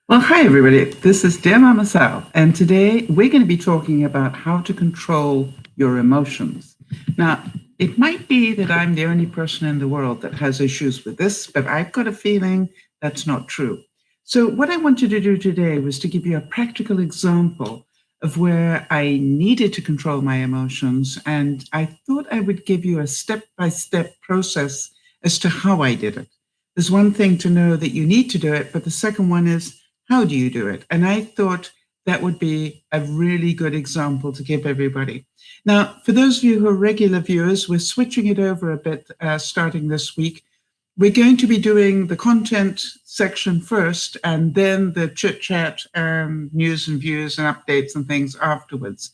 Well, hi, everybody. This is DearMamaSal, and today we're going to be talking about how to control your emotions. Now, it might be that I'm the only person in the world that has issues with this, but I've got a feeling that's not true. So, what I wanted to do today was to give you a practical example of where I needed to control my emotions, and I thought I would give you a step by step process as to how I did it. There's one thing to know that you need to do it, but the second one is, how do you do it? And I thought that would be a really good example to give everybody. Now, for those of you who are regular viewers, we're switching it over a bit starting this week. We're going to be doing the content section first and then the chit chat, news and views and updates and things afterwards.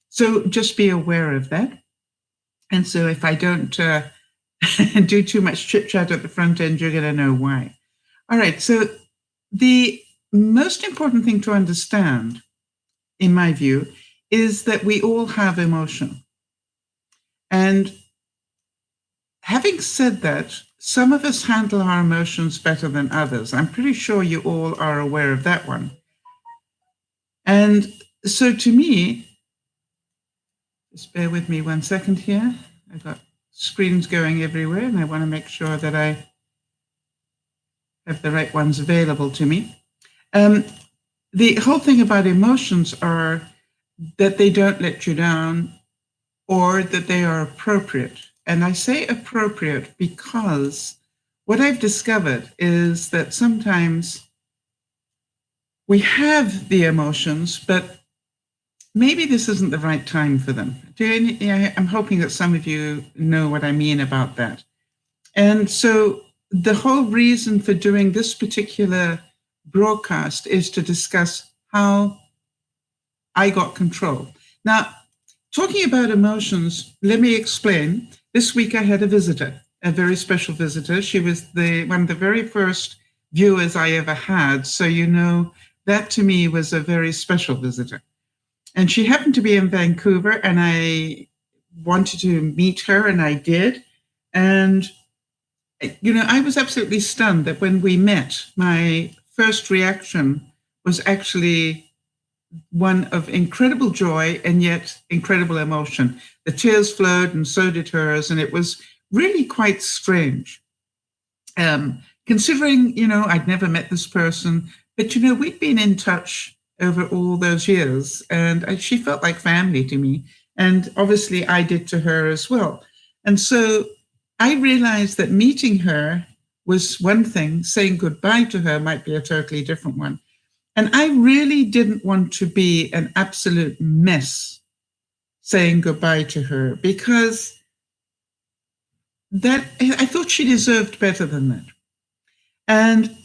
So just be aware of that. And so if I don't do too much chit chat at the front end, you're going to know why. All right. So the most important thing to understand, in my view, is that we all have emotion. And having said that, some of us handle our emotions better than others. I'm pretty sure you all are aware of that one. And so to me, just bear with me 1 second here. I've got screens going everywhere, and I want to make sure that I have the right ones available to me. The whole thing about emotions are that they don't let you down or that they are appropriate. And I say appropriate because what I've discovered is that sometimes we have the emotions, but maybe this isn't the right time for them. I'm hoping that some of you know what I mean about that. And so the whole reason for doing this particular broadcast is to discuss how I got control. Now, talking about emotions, let me explain. This week I had a visitor, a very special visitor. She was one of the very first viewers I ever had. So, you know, that to me was a very special visitor. And she happened to be in Vancouver, and I wanted to meet her, and I did. And, you know, I was absolutely stunned that when we met, my first reaction was actually one of incredible joy and yet incredible emotion. The tears flowed, and so did hers, and it was really quite strange. Considering, you know, I'd never met this person, but, you know, we'd been in touch over all those years, and she felt like family to me. And obviously I did to her as well. And so I realized that meeting her was one thing, saying goodbye to her might be a totally different one. And I really didn't want to be an absolute mess saying goodbye to her, because that I thought she deserved better than that. And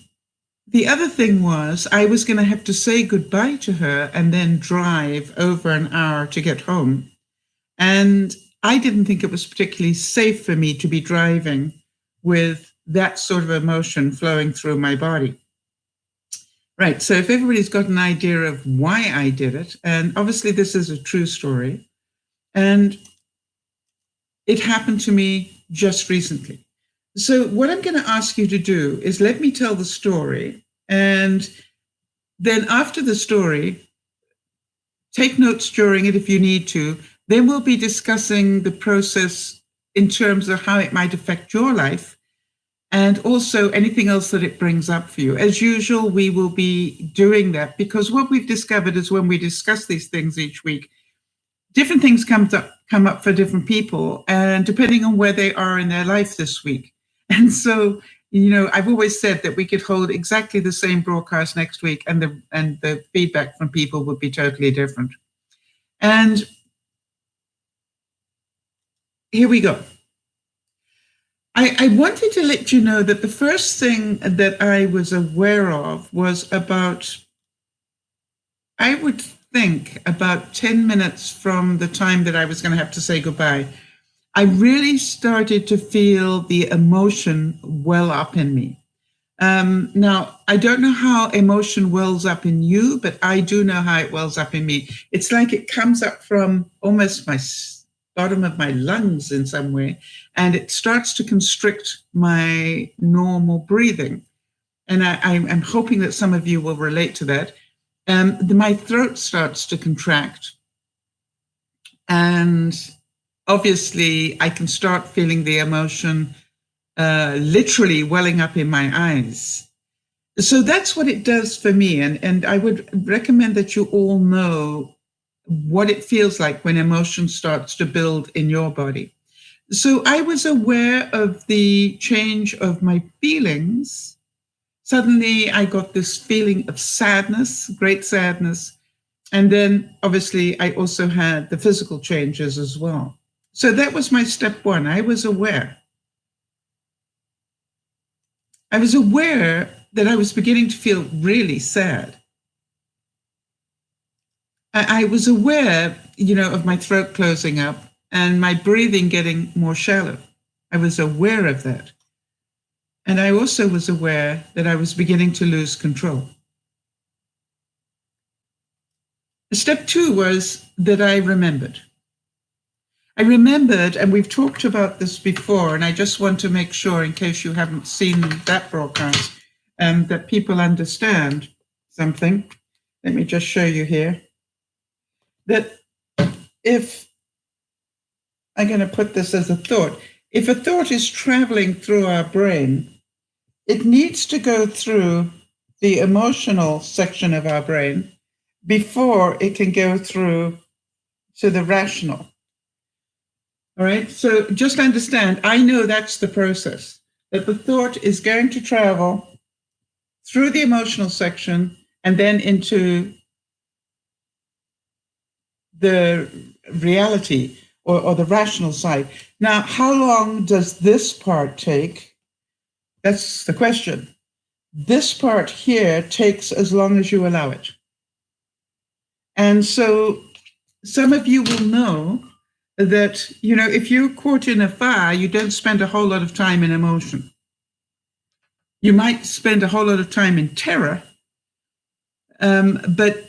the other thing was, I was going to have to say goodbye to her and then drive over an hour to get home. And I didn't think it was particularly safe for me to be driving with that sort of emotion flowing through my body. Right. So if everybody's got an idea of why I did it, and obviously this is a true story, and it happened to me just recently. So what I'm going to ask you to do is let me tell the story, and then after the story, take notes during it if you need to. Then we'll be discussing the process in terms of how it might affect your life, and also anything else that it brings up for you. As usual, we will be doing that because what we've discovered is when we discuss these things each week, different things come up for different people, and depending on where they are in their life this week. And so, you know, I've always said that we could hold exactly the same broadcast next week, and the feedback from people would be totally different. And here we go. I wanted to let you know that the first thing that I was aware of was about, I would think, about 10 minutes from the time that I was going to have to say goodbye. I really started to feel the emotion well up in me. Now, I don't know how emotion wells up in you, but I do know how it wells up in me. It's like it comes up from almost my bottom of my lungs in some way, and it starts to constrict my normal breathing. and I'm hoping that some of you will relate to that, my throat starts to contract. And obviously, I can start feeling the emotion literally welling up in my eyes. So that's what it does for me. And I would recommend that you all know what it feels like when emotion starts to build in your body. So I was aware of the change of my feelings. Suddenly I got this feeling of sadness, great sadness. And then obviously I also had the physical changes as well. So that was my step one. I was aware. I was aware that I was beginning to feel really sad. I was aware, of my throat closing up and my breathing getting more shallow. I was aware of that. And I also was aware that I was beginning to lose control. Step two was that I remembered. I remembered, and we've talked about this before, and I just want to make sure, in case you haven't seen that broadcast, that people understand something. Let me just show you here. That if, I'm going to put this as a thought, if a thought is traveling through our brain, it needs to go through the emotional section of our brain before it can go through to the rational. All right, so just understand, I know that's the process, that the thought is going to travel through the emotional section and then into the reality or the rational side. Now, how long does this part take? That's the question. This part here takes as long as you allow it. And so some of you will know that, if you're caught in a fire, you don't spend a whole lot of time in emotion. You might spend a whole lot of time in terror, but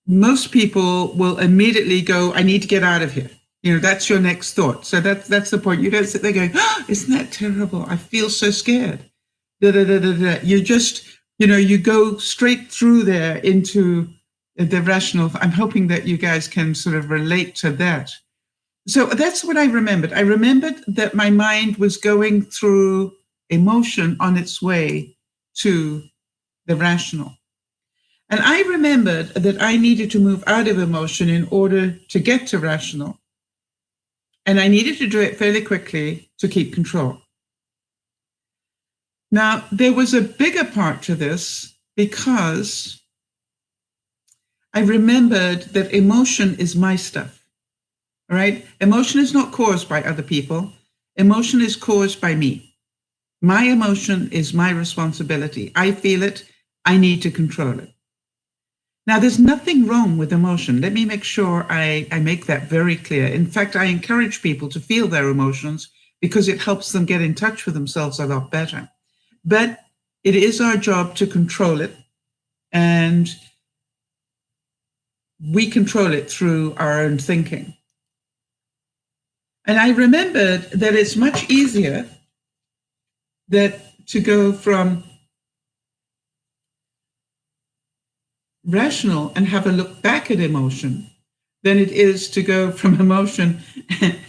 most people will immediately go, I need to get out of here. That's your next thought. So that's the point. You don't sit there going, oh, isn't that terrible? I feel so scared. Da, da, da, da, da. You just, you go straight through there into the rational. I'm hoping that you guys can sort of relate to that. So that's what I remembered. I remembered that my mind was going through emotion on its way to the rational. And I remembered that I needed to move out of emotion in order to get to rational. And I needed to do it fairly quickly to keep control. Now, there was a bigger part to this because I remembered that emotion is my stuff. All right? Emotion is not caused by other people. Emotion is caused by me. My emotion is my responsibility. I feel it. I need to control it. Now, there's nothing wrong with emotion. Let me make sure I make that very clear. In fact, I encourage people to feel their emotions because it helps them get in touch with themselves a lot better. But it is our job to control it, and we control it through our own thinking. And I remembered that it's much easier to go from rational and have a look back at emotion than it is to go from emotion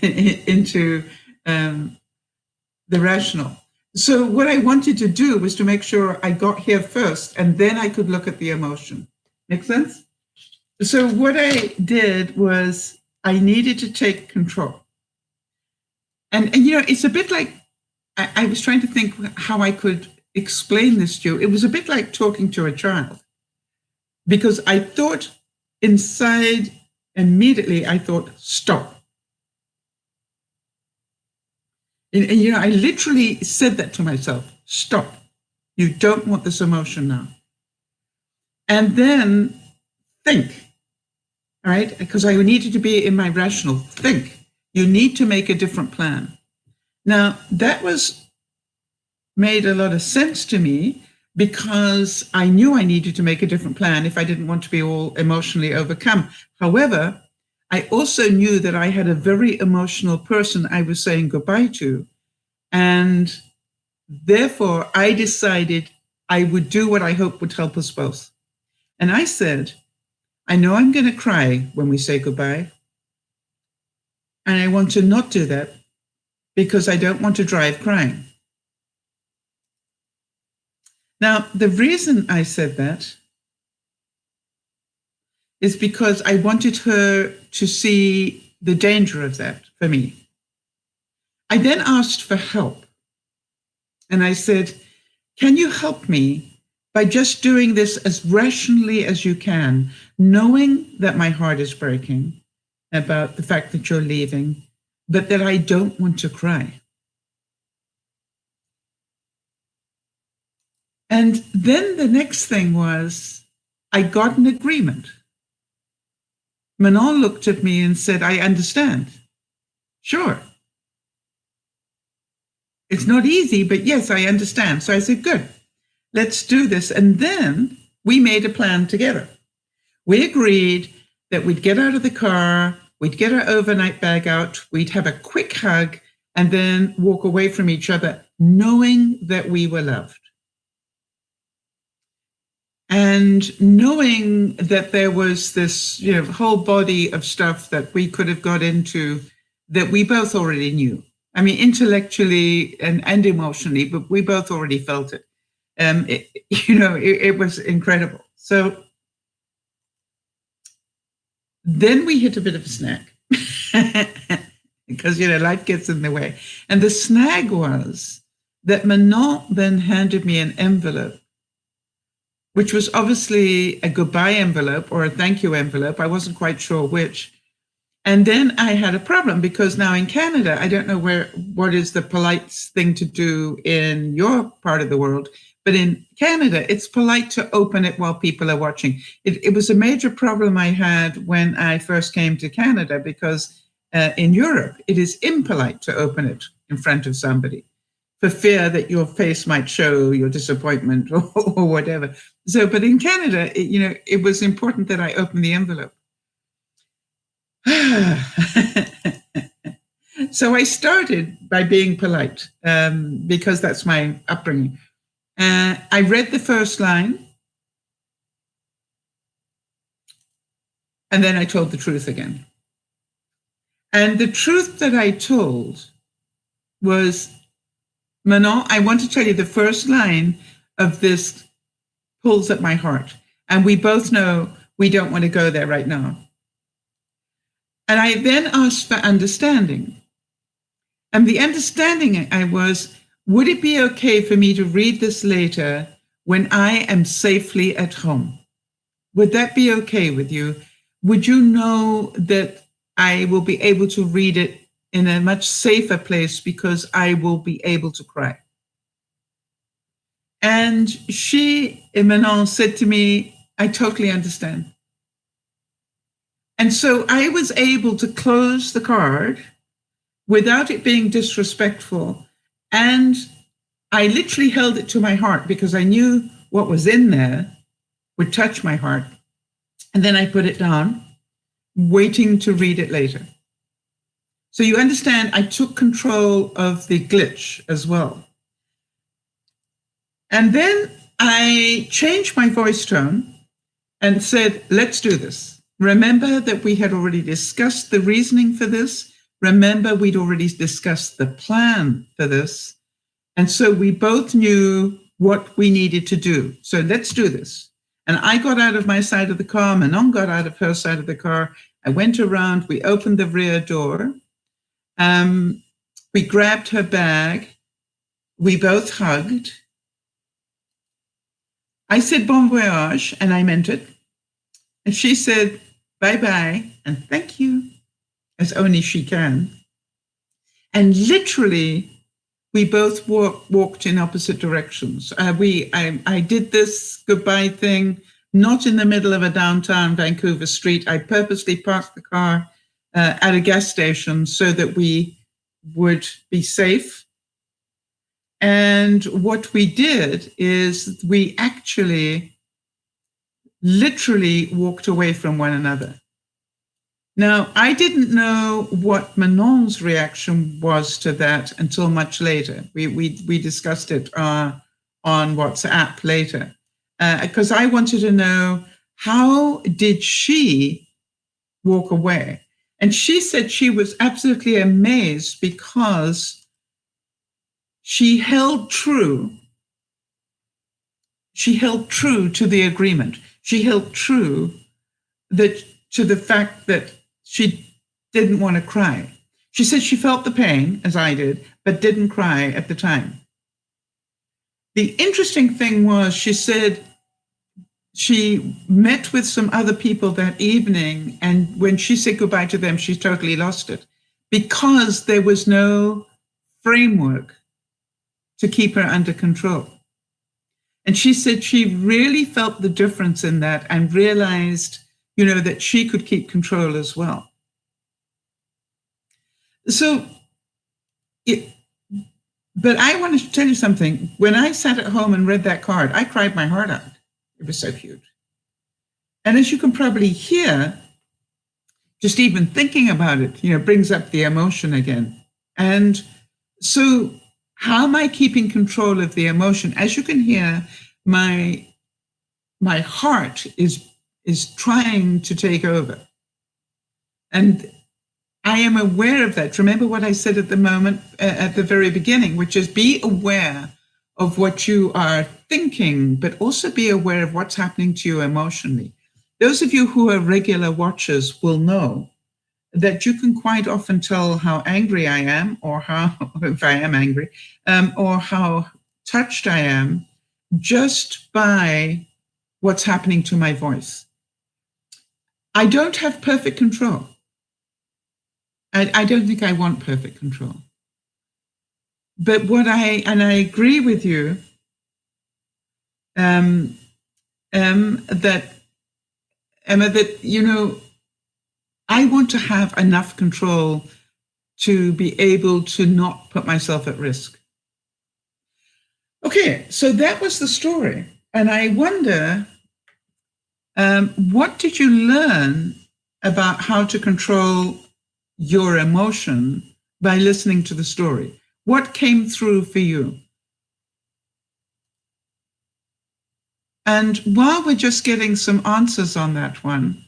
into the rational. So what I wanted to do was to make sure I got here first, and then I could look at the emotion. Make sense? So what I did was I needed to take control. And it's a bit like, I was trying to think how I could explain this to you. It was a bit like talking to a child. Because I thought inside, immediately I thought, stop. And I literally said that to myself, stop. You don't want this emotion now. And then think, all right? Because I needed to be in my rational, think. You need to make a different plan. Now, that made a lot of sense to me because I knew I needed to make a different plan if I didn't want to be all emotionally overcome. However, I also knew that I had a very emotional person I was saying goodbye to. And Therefore, I decided I would do what I hope would help us both. And I said, I know I'm going to cry when we say goodbye. And I want to not do that because I don't want to drive crying. Now, the reason I said that is because I wanted her to see the danger of that for me. I then asked for help. And I said, can you help me by just doing this as rationally as you can, knowing that my heart is breaking about the fact that you're leaving, but that I don't want to cry? And then the next thing was, I got an agreement. Manon looked at me and said, I understand. Sure. It's not easy, but yes, I understand. So I said, good, let's do this. And then we made a plan together. We agreed that we'd get out of the car, we'd get our overnight bag out, we'd have a quick hug, and then walk away from each other, knowing that we were loved. And knowing that there was this, whole body of stuff that we could have got into that we both already knew. I mean, intellectually and emotionally, but we both already felt it. It was incredible. So then we hit a bit of a snag because, life gets in the way. And the snag was that Manon then handed me an envelope, which was obviously a goodbye envelope or a thank you envelope. I wasn't quite sure which. And then I had a problem because now in Canada, I don't know what is the polite thing to do in your part of the world, but in Canada, it's polite to open it while people are watching. It was a major problem I had when I first came to Canada because in Europe, it is impolite to open it in front of somebody for fear that your face might show your disappointment or whatever. So, but in Canada, it was important that I open the envelope. So I started by being polite because that's my upbringing. I read the first line and then I told the truth again. And the truth that I told was, Manon, I want to tell you the first line of this pulls at my heart. And we both know we don't want to go there right now. And I then asked for understanding. And the understanding I was, would it be okay for me to read this later when I am safely at home? Would that be okay with you? Would you know that I will be able to read it in a much safer place because I will be able to cry? And Manon, said to me, I totally understand. And so I was able to close the card without it being disrespectful. And I literally held it to my heart because I knew what was in there would touch my heart. And then I put it down, waiting to read it later. So you understand, I took control of the glitch as well. And then I changed my voice tone and said, let's do this. Remember that we had already discussed the reasoning for this. Remember, we'd already discussed the plan for this. And so we both knew what we needed to do. So let's do this. And I got out of my side of the car. Manon got out of her side of the car. I went around. We opened the rear door. We grabbed her bag. We both hugged. I said, bon voyage, and I meant it. And she said, bye-bye, and thank you, as only she can. And literally, we both walked in opposite directions. I did this goodbye thing, not in the middle of a downtown Vancouver street. I purposely parked the car at a gas station so that we would be safe. And what we did is we actually literally walked away from one another. Now, I didn't know what Manon's reaction was to that until much later. We discussed it on WhatsApp later, because I wanted to know, how did she walk away? And she said she was absolutely amazed because she held true. She held true to the agreement. She held true to the fact that she didn't want to cry. She said she felt the pain, as I did, but didn't cry at the time. The interesting thing was, she said she met with some other people that evening, and when she said goodbye to them, she totally lost it because there was no framework to keep her under control. And she said she really felt the difference in that and realized, that she could keep control as well. So, but I want to tell you something. When I sat at home and read that card, I cried my heart out. It was so cute. And as you can probably hear, just even thinking about it, brings up the emotion again. And so how am I keeping control of the emotion? As you can hear, my heart is trying to take over. And I am aware of that. Remember what I said at the very beginning, which is be aware of what you are thinking, but also be aware of what's happening to you emotionally. Those of you who are regular watchers will know that you can quite often tell how angry I am, or if I am angry, or how touched I am, just by what's happening to my voice. I don't have perfect control. I don't think I want perfect control. But I agree with you, that Emma, that, I want to have enough control to be able to not put myself at risk. Okay, so that was the story. And I wonder, what did you learn about how to control your emotion by listening to the story? What came through for you? And while we're just getting some answers on that one,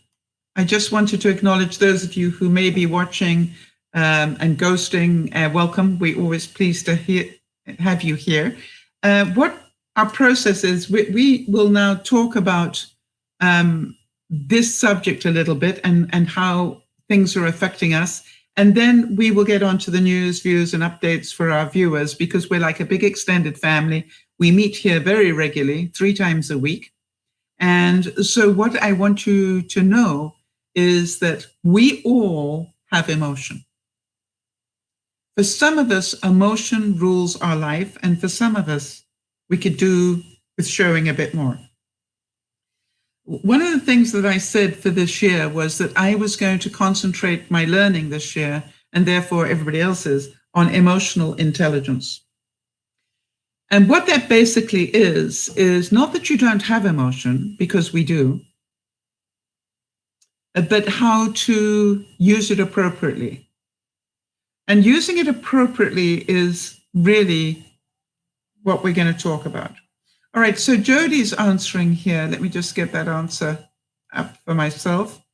I just wanted to acknowledge those of you who may be watching and ghosting. Welcome. We're always pleased to have you here. What our process is, we will now talk about this subject a little bit and how things are affecting us. And then we will get on to the news, views, and updates for our viewers, because we're like a big extended family. We meet here very regularly, 3 times a week. And so what I want you to know is that we all have emotion. For some of us, emotion rules our life. And for some of us, we could do with showing a bit more. One of the things that I said for this year was that I was going to concentrate my learning this year, and therefore everybody else's, on emotional intelligence. And what that basically is not that you don't have emotion, because we do, but how to use it appropriately. And using it appropriately is really what we're going to talk about. All right, so Jody's answering here. Let me just get that answer up for myself.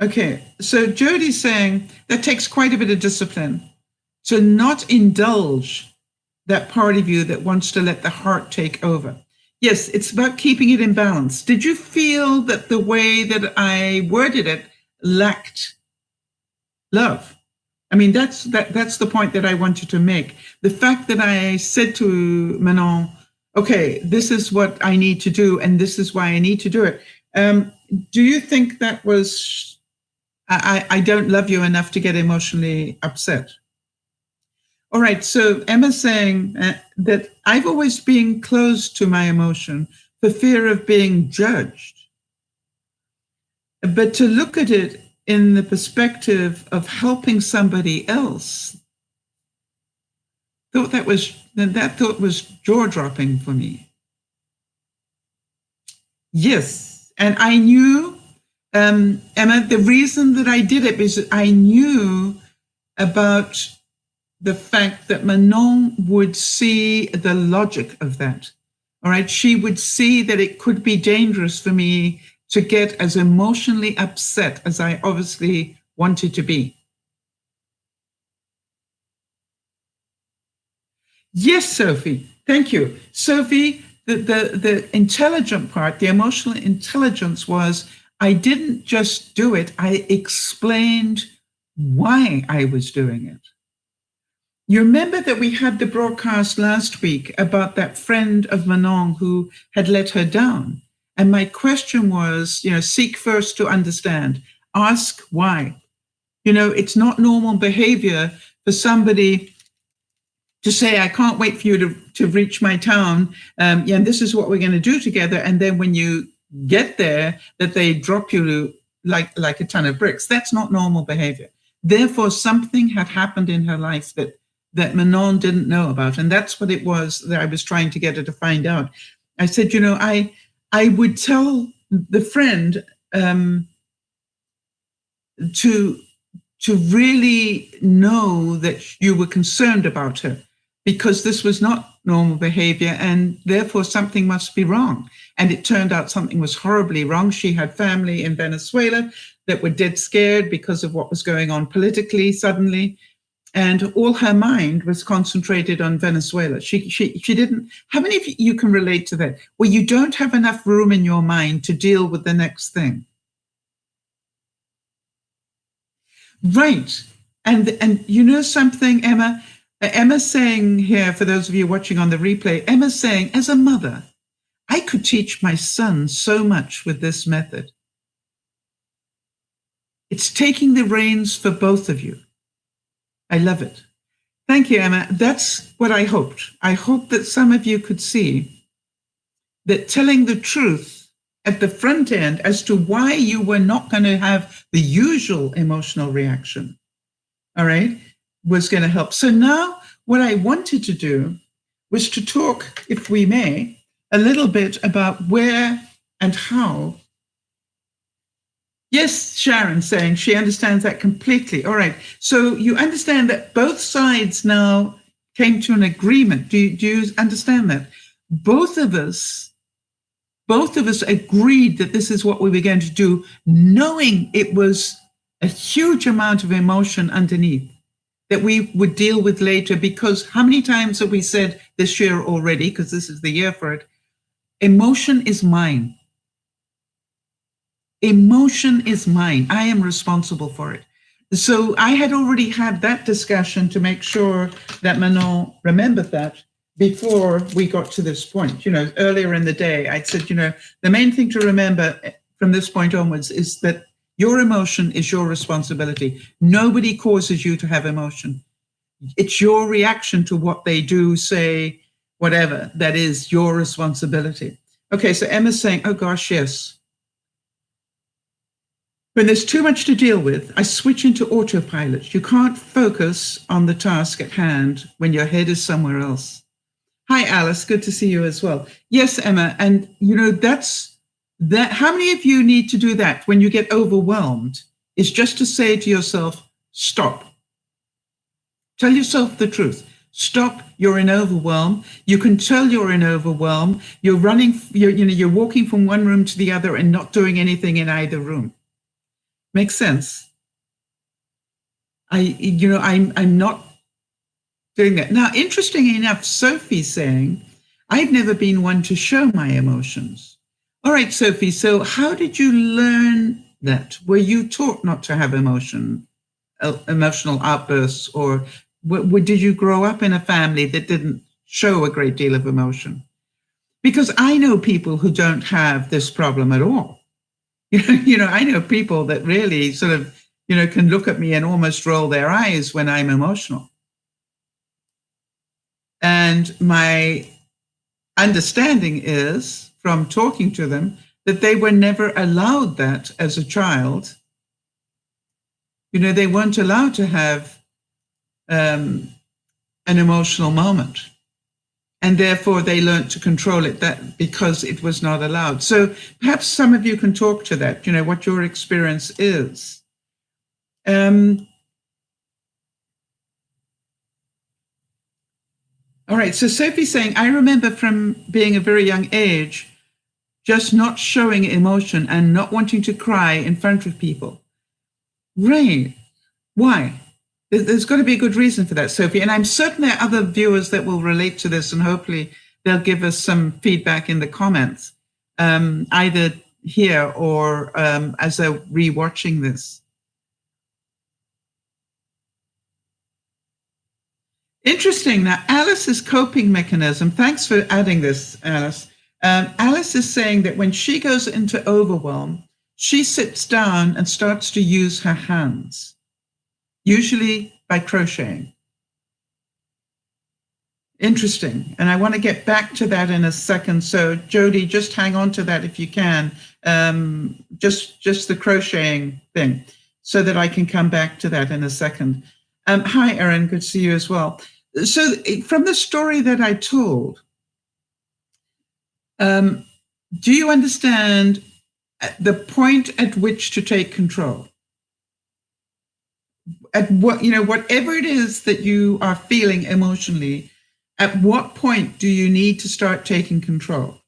Okay, so Jody's saying that takes quite a bit of discipline to not indulge that part of you that wants to let the heart take over. Yes, it's about keeping it in balance. Did you feel that the way that I worded it lacked love? I mean, that's the point that I wanted to make. The fact that I said to Manon, okay, this is what I need to do, and this is why I need to do it. Do you think that was, I don't love you enough to get emotionally upset? All right, so Emma's saying that I've always been closed to my emotion for fear of being judged. But to look at it in the perspective of helping somebody else, that thought was jaw-dropping for me. Yes, And I knew, Emma, the reason that I did it is I knew about the fact that Manon would see the logic of that. All right. She would see that it could be dangerous for me to get as emotionally upset as I obviously wanted to be. Yes, Sophie. Thank you. Sophie, the intelligent part, the emotional intelligence was I didn't just do it, I explained why I was doing it. You remember that we had the broadcast last week about that friend of Manon who had let her down. And my question was, seek first to understand, ask why. It's not normal behavior for somebody to say, I can't wait for you to reach my town. And this is what we're going to do together. And then when you get there, that they drop you like a ton of bricks. That's not normal behavior. Therefore, something had happened in her life that Manon didn't know about. And that's what it was that I was trying to get her to find out. I said, I would tell the friend to really know that you were concerned about her, because this was not normal behavior and therefore something must be wrong. And it turned out something was horribly wrong. She had family in Venezuela that were dead scared because of what was going on politically suddenly. And all her mind was concentrated on Venezuela. She didn't, how many of you can relate to that? Well, you don't have enough room in your mind to deal with the next thing. Right. And you know something, Emma? Emma's saying here, for those of you watching on the replay, Emma's saying, as a mother, I could teach my son so much with this method. It's taking the reins for both of you. I love it. Thank you, Emma. That's what I hoped. I hope that some of you could see that telling the truth at the front end as to why you were not going to have the usual emotional reaction, all right, was going to help. So now what I wanted to do was to talk, if we may, a little bit about where and how. Yes, Sharon saying she understands that completely. All right. So you understand that both sides now came to an agreement. Do you understand that? Both of us agreed that this is what we were going to do, knowing it was a huge amount of emotion underneath that we would deal with later. Because how many times have we said this year already, because this is the year for it, emotion is mine. Emotion is mine. I am responsible for it. So I had already had that discussion to make sure that Manon remembered that before we got to this point. Earlier in the day, I said, the main thing to remember from this point onwards is that your emotion is your responsibility. Nobody causes you to have emotion. It's your reaction to what they do, say, whatever, that is your responsibility. Okay, so Emma's saying, oh gosh, yes. When there's too much to deal with, I switch into autopilot. You can't focus on the task at hand when your head is somewhere else. Hi, Alice. Good to see you as well. Yes, Emma. And, that's that. How many of you need to do that when you get overwhelmed? Is just to say to yourself, stop. Tell yourself the truth. Stop. You're in overwhelm. You can tell you're in overwhelm. You're running, you're walking from one room to the other and not doing anything in either room. Makes sense. I'm not doing that. Now, interestingly enough, Sophie's saying, I've never been one to show my emotions. All right, Sophie, so how did you learn that? Were you taught not to have emotional outbursts, or did you grow up in a family that didn't show a great deal of emotion? Because I know people who don't have this problem at all. I know people that really sort of, can look at me and almost roll their eyes when I'm emotional. And my understanding is from talking to them that they were never allowed that as a child. They weren't allowed to have an emotional moment. and therefore they learned to control it that because it was not allowed. So perhaps some of you can talk to that, what your experience is. All right, so Sophie's saying, I remember from being a very young age, just not showing emotion and not wanting to cry in front of people. Right. Why? There's got to be a good reason for that, Sophie. And I'm certain there are other viewers that will relate to this, and hopefully they'll give us some feedback in the comments, either here or as they're rewatching this. Interesting. Now, Alice's coping mechanism, thanks for adding this, Alice. Alice is saying that when she goes into overwhelm, she sits down and starts to use her hands, usually by crocheting. Interesting. And I want to get back to that in a second. So Jody, just hang on to that if you can, just the crocheting thing, so that I can come back to that in a second. Hi, Erin, good to see you as well. So from the story that I told, do you understand the point at which to take control? At what, whatever it is that you are feeling emotionally, at what point do you need to start taking control?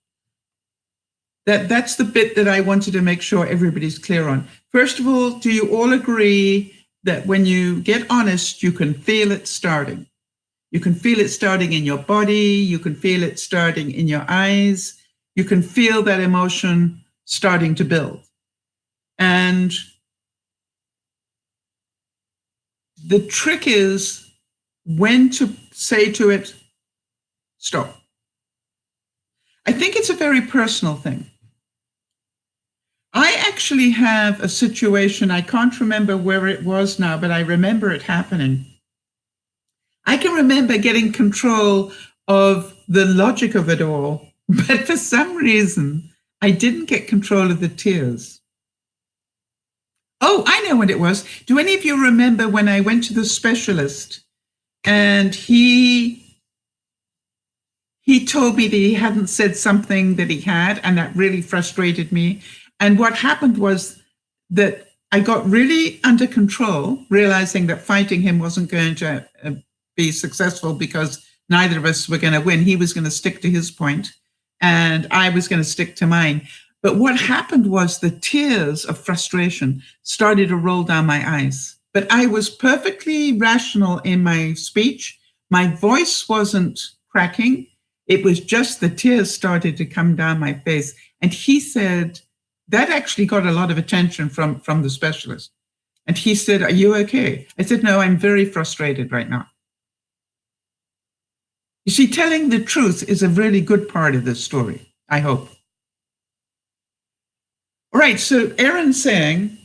That's the bit that I wanted to make sure everybody's clear on. First of all, do you all agree that when you get honest, you can feel it starting? You can feel it starting in your body. You can feel it starting in your eyes. You can feel that emotion starting to build. And the trick is when to say to it, stop. I think it's a very personal thing. I actually have a situation, I can't remember where it was now, but I remember it happening. I can remember getting control of the logic of it all, but for some reason, I didn't get control of the tears. Oh, I know what it was. Do any of you remember when I went to the specialist and he told me that he hadn't said something that he had, and that really frustrated me. And what happened was that I got really under control, realizing that fighting him wasn't going to be successful because neither of us were going to win. He was going to stick to his point and I was going to stick to mine. But what happened was the tears of frustration started to roll down my eyes. But I was perfectly rational in my speech. My voice wasn't cracking. It was just the tears started to come down my face. And he said, that actually got a lot of attention from the specialist. And he said, are you okay? I said, no, I'm very frustrated right now. You see, telling the truth is a really good part of this story, I hope. All right, so Erin's saying,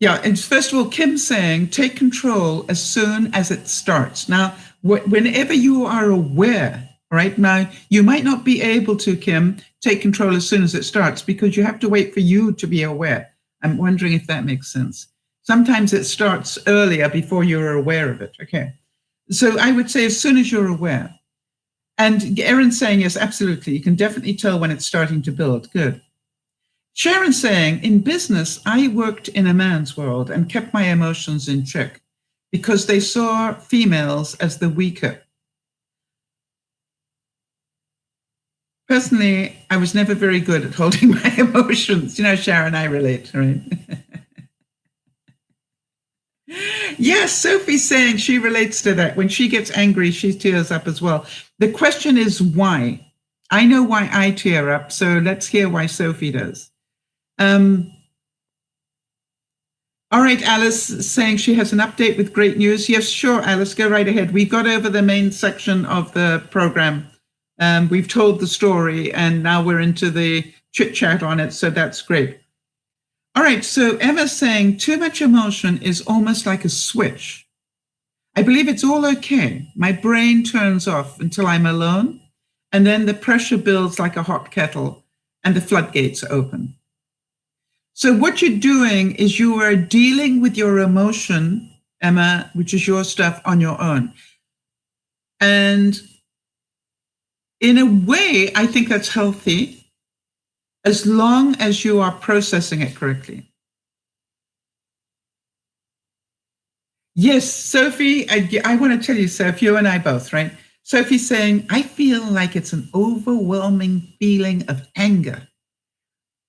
and first of all, Kim's saying, take control as soon as it starts. Now, whenever you are aware, right now, you might not be able to, Kim, take control as soon as it starts because you have to wait for you to be aware. I'm wondering if that makes sense. Sometimes it starts earlier before you're aware of it. Okay. So I would say as soon as you're aware. And Erin's saying, yes, absolutely. You can definitely tell when it's starting to build. Good. Sharon's saying, in business, I worked in a man's world and kept my emotions in check because they saw females as the weaker. Personally, I was never very good at holding my emotions. Sharon, I relate, right? Yes, Sophie's saying she relates to that. When she gets angry, she tears up as well. The question is why? I know why I tear up, so let's hear why Sophie does. All right, Alice saying she has an update with great news. Yes, sure, Alice, go right ahead. We've got over the main section of the program. We've told the story, and now we're into the chit-chat on it, so that's great. All right, so Emma's saying too much emotion is almost like a switch. I believe it's all okay. My brain turns off until I'm alone, and then the pressure builds like a hot kettle, and the floodgates open. So what you're doing is you are dealing with your emotion, Emma, which is your stuff, on your own. And in a way, I think that's healthy as long as you are processing it correctly. Yes, Sophie, I want to tell you, Soph, you and I both, right? Sophie's saying, I feel like it's an overwhelming feeling of anger.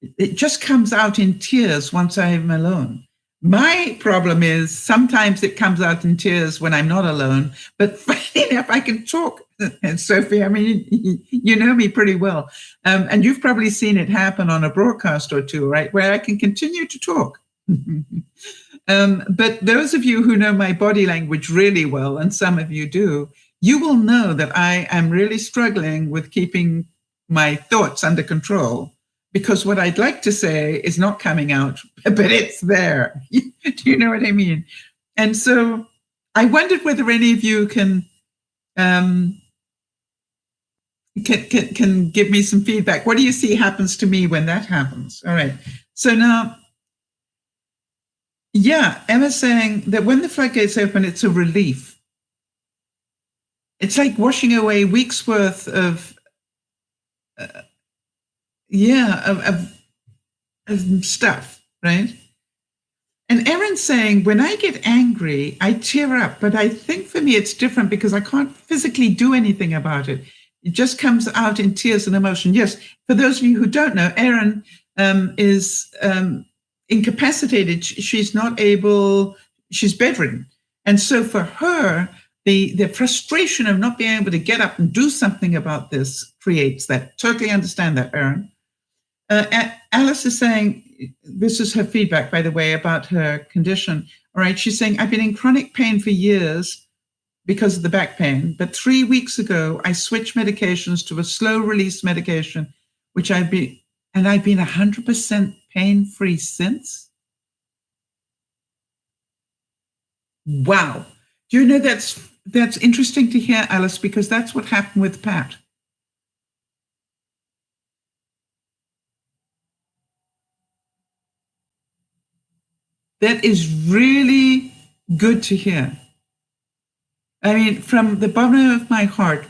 It just comes out in tears once I'm alone. My problem is sometimes it comes out in tears when I'm not alone, but funny enough, I can talk. And Sophie, I mean, you know me pretty well. And you've probably seen it happen on a broadcast or two, right? Where I can continue to talk. But those of you who know my body language really well, and some of you do, you will know that I am really struggling with keeping my thoughts under control, because what I'd like to say is not coming out, but it's there. Do you know what I mean? And so I wondered whether any of you can give me some feedback. What do you see happens to me when that happens? All right. So now, yeah, Emma's saying that when the floodgates open, it's a relief. It's like washing away weeks worth of stuff, right? And Erin's saying, when I get angry, I tear up, but I think for me it's different because I can't physically do anything about it. It just comes out in tears and emotion. Yes, for those of you who don't know, Erin is incapacitated. She's not able, she's bedridden. And so for her, the frustration of not being able to get up and do something about this creates that. Totally understand that, Erin. Alice is saying, this is her feedback, by the way, about her condition. All right, she's saying, I've been in chronic pain for years because of the back pain, but 3 weeks ago, I switched medications to a slow release medication, which I've been 100% pain-free since. Wow. Do you know that's interesting to hear, Alice, because that's what happened with Pat. That is really good to hear. I mean, from the bottom of my heart,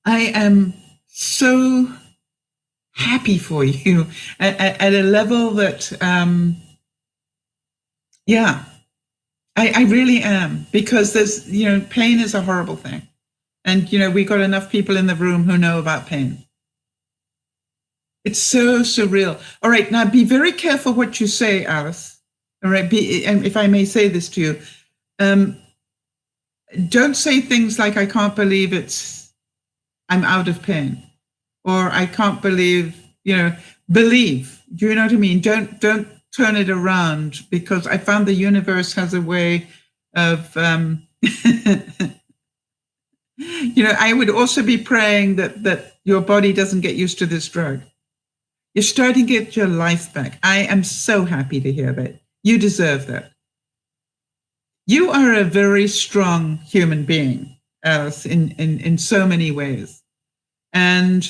I am so happy for you at a level that, I really am, because there's, pain is a horrible thing. And, we got enough people in the room who know about pain. It's so surreal. All right, now be very careful what you say, Alice. All right, and if I may say this to you, don't say things like, I can't believe I'm out of pain, or I can't believe, believe. Do you know what I mean? Don't turn it around, because I found the universe has a way of, I would also be praying that your body doesn't get used to this drug. You're starting to get your life back. I am so happy to hear that. You deserve that. You are a very strong human being, Alice, in so many ways. And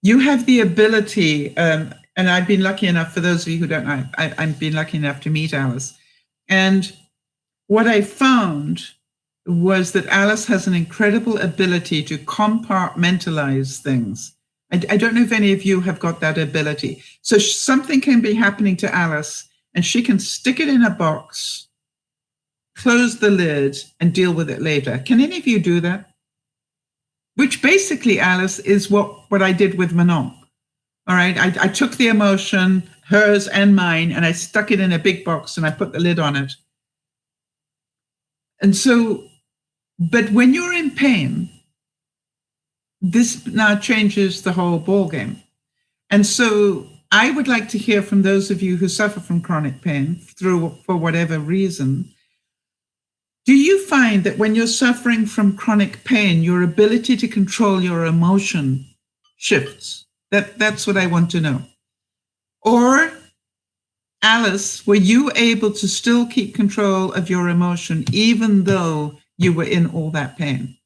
you have the ability, and I've been lucky enough, for those of you who don't know, I've been lucky enough to meet Alice. And what I found was that Alice has an incredible ability to compartmentalize things. I don't know if any of you have got that ability. So something can be happening to Alice, and she can stick it in a box, close the lid, and deal with it later. Can any of you do that? Which basically, Alice, is what I did with Manon. All right, I took the emotion, hers and mine, and I stuck it in a big box and I put the lid on it. And so, but when you're in pain, this now changes the whole ballgame. And so I would like to hear from those of you who suffer from chronic pain for whatever reason. Do you find that when you're suffering from chronic pain, your ability to control your emotion shifts? That's what I want to know. Or, Alice, were you able to still keep control of your emotion even though you were in all that pain?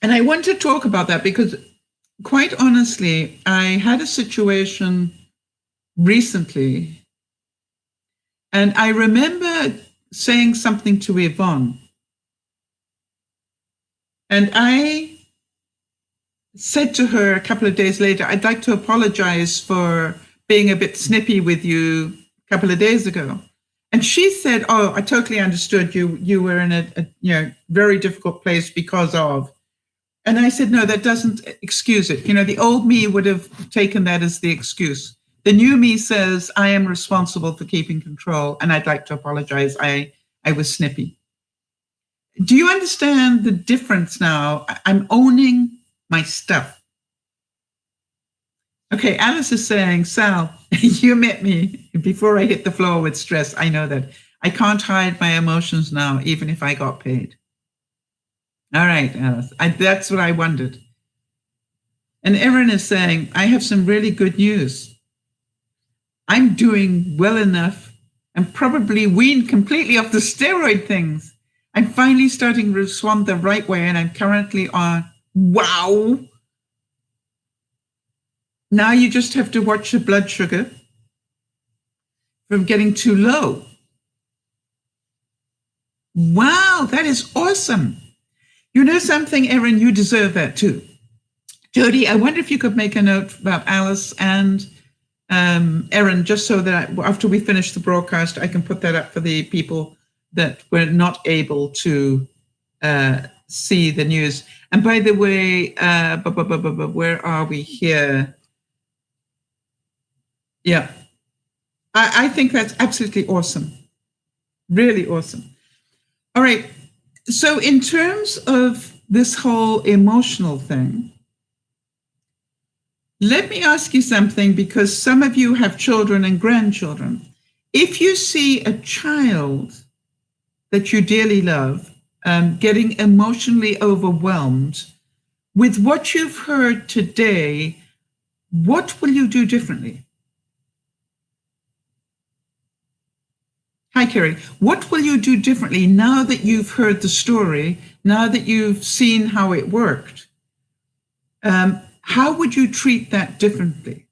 And I want to talk about that because, quite honestly, I had a situation recently, and I remember saying something to Yvonne. And I said to her a couple of days later, I'd like to apologize for being a bit snippy with you a couple of days ago. And she said, oh, I totally understood you. You were in a very difficult place because of. And I said, no, that doesn't excuse it. The old me would have taken that as the excuse. The new me says, I am responsible for keeping control, and I'd like to apologize. I was snippy. Do you understand the difference now? I'm owning my stuff. Okay, Alice is saying, Sal, you met me before I hit the floor with stress. I know that. I can't hide my emotions now, even if I got paid. All right, Alice, that's what I wondered. And Erin is saying, I have some really good news. I'm doing well enough and probably weaned completely off the steroid things. I'm finally starting to respond the right way, and I'm currently on, wow. Now you just have to watch your blood sugar from getting too low. Wow, that is awesome. You know something, Erin, you deserve that too. Jody, I wonder if you could make a note about Alice and Erin, just so that after we finish the broadcast, I can put that up for the people that were not able to see the news. And by the way, where are we here? Yeah, I think that's absolutely awesome. Really awesome. All right. So in terms of this whole emotional thing, let me ask you something, because some of you have children and grandchildren. If you see a child that you dearly love getting emotionally overwhelmed with what you've heard today, what will you do differently? Hi, Kerry. What will you do differently now that you've heard the story, now that you've seen how it worked? How would you treat that differently?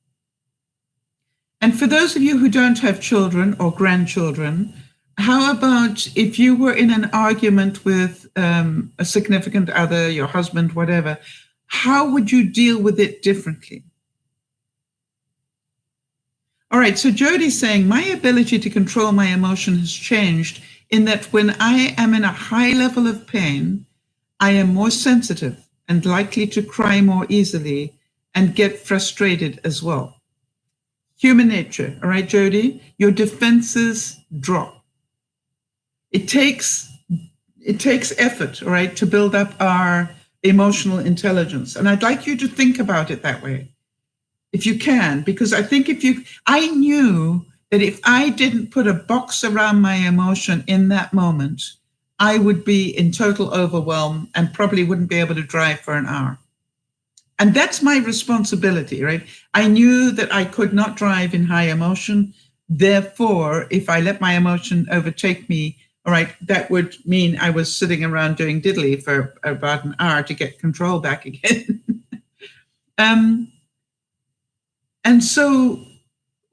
And for those of you who don't have children or grandchildren, how about if you were in an argument with a significant other, your husband, whatever, how would you deal with it differently? All right, so Jody's saying, my ability to control my emotion has changed in that when I am in a high level of pain, I am more sensitive and likely to cry more easily and get frustrated as well. Human nature, all right, Jody? Your defenses drop. It takes effort, all right, to build up our emotional intelligence. And I'd like you to think about it that way, if you can, because I think I knew that if I didn't put a box around my emotion in that moment, I would be in total overwhelm and probably wouldn't be able to drive for an hour. And that's my responsibility, right? I knew that I could not drive in high emotion. Therefore, if I let my emotion overtake me, all right, that would mean I was sitting around doing diddly for about an hour to get control back again. And so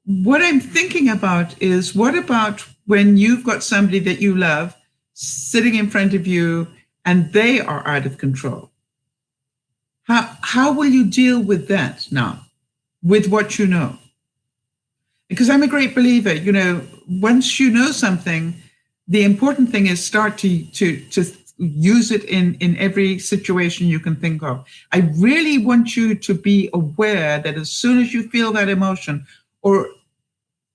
what I'm thinking about is, what about when you've got somebody that you love sitting in front of you and they are out of control? How will you deal with that now, with what you know? Because I'm a great believer, once you know something, the important thing is start to use it in every situation you can think of. I really want you to be aware that as soon as you feel that emotion, or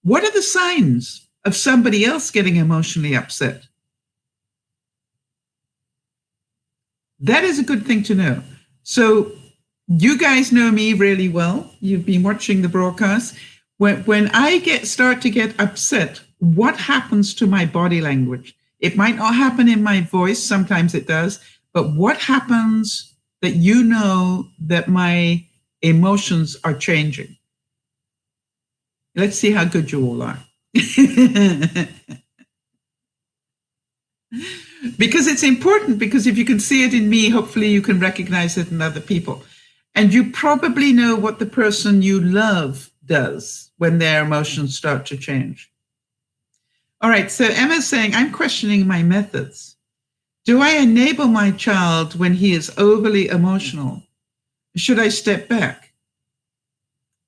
what are the signs of somebody else getting emotionally upset? That is a good thing to know. So you guys know me really well. You've been watching the broadcast. When I start to get upset, what happens to my body language? It might not happen in my voice. Sometimes it does. But what happens that you know that my emotions are changing? Let's see how good you all are. Because it's important, because if you can see it in me, hopefully you can recognize it in other people. And you probably know what the person you love does when their emotions start to change. All right. So Emma's saying, I'm questioning my methods. Do I enable my child when he is overly emotional? Should I step back?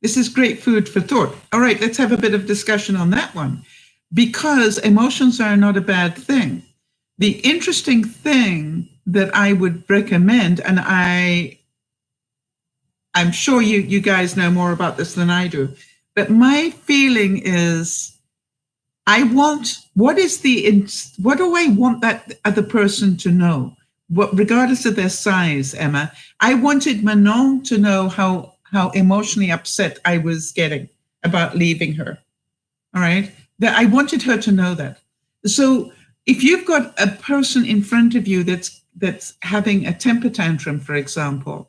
This is great food for thought. All right, let's have a bit of discussion on that one. Because emotions are not a bad thing. The interesting thing that I would recommend, and I'm sure you guys know more about this than I do, but my feeling is what do I want that other person to know? What, regardless of their size, Emma, I wanted Manon to know how emotionally upset I was getting about leaving her. All right. That I wanted her to know that. So if you've got a person in front of you that's having a temper tantrum, for example,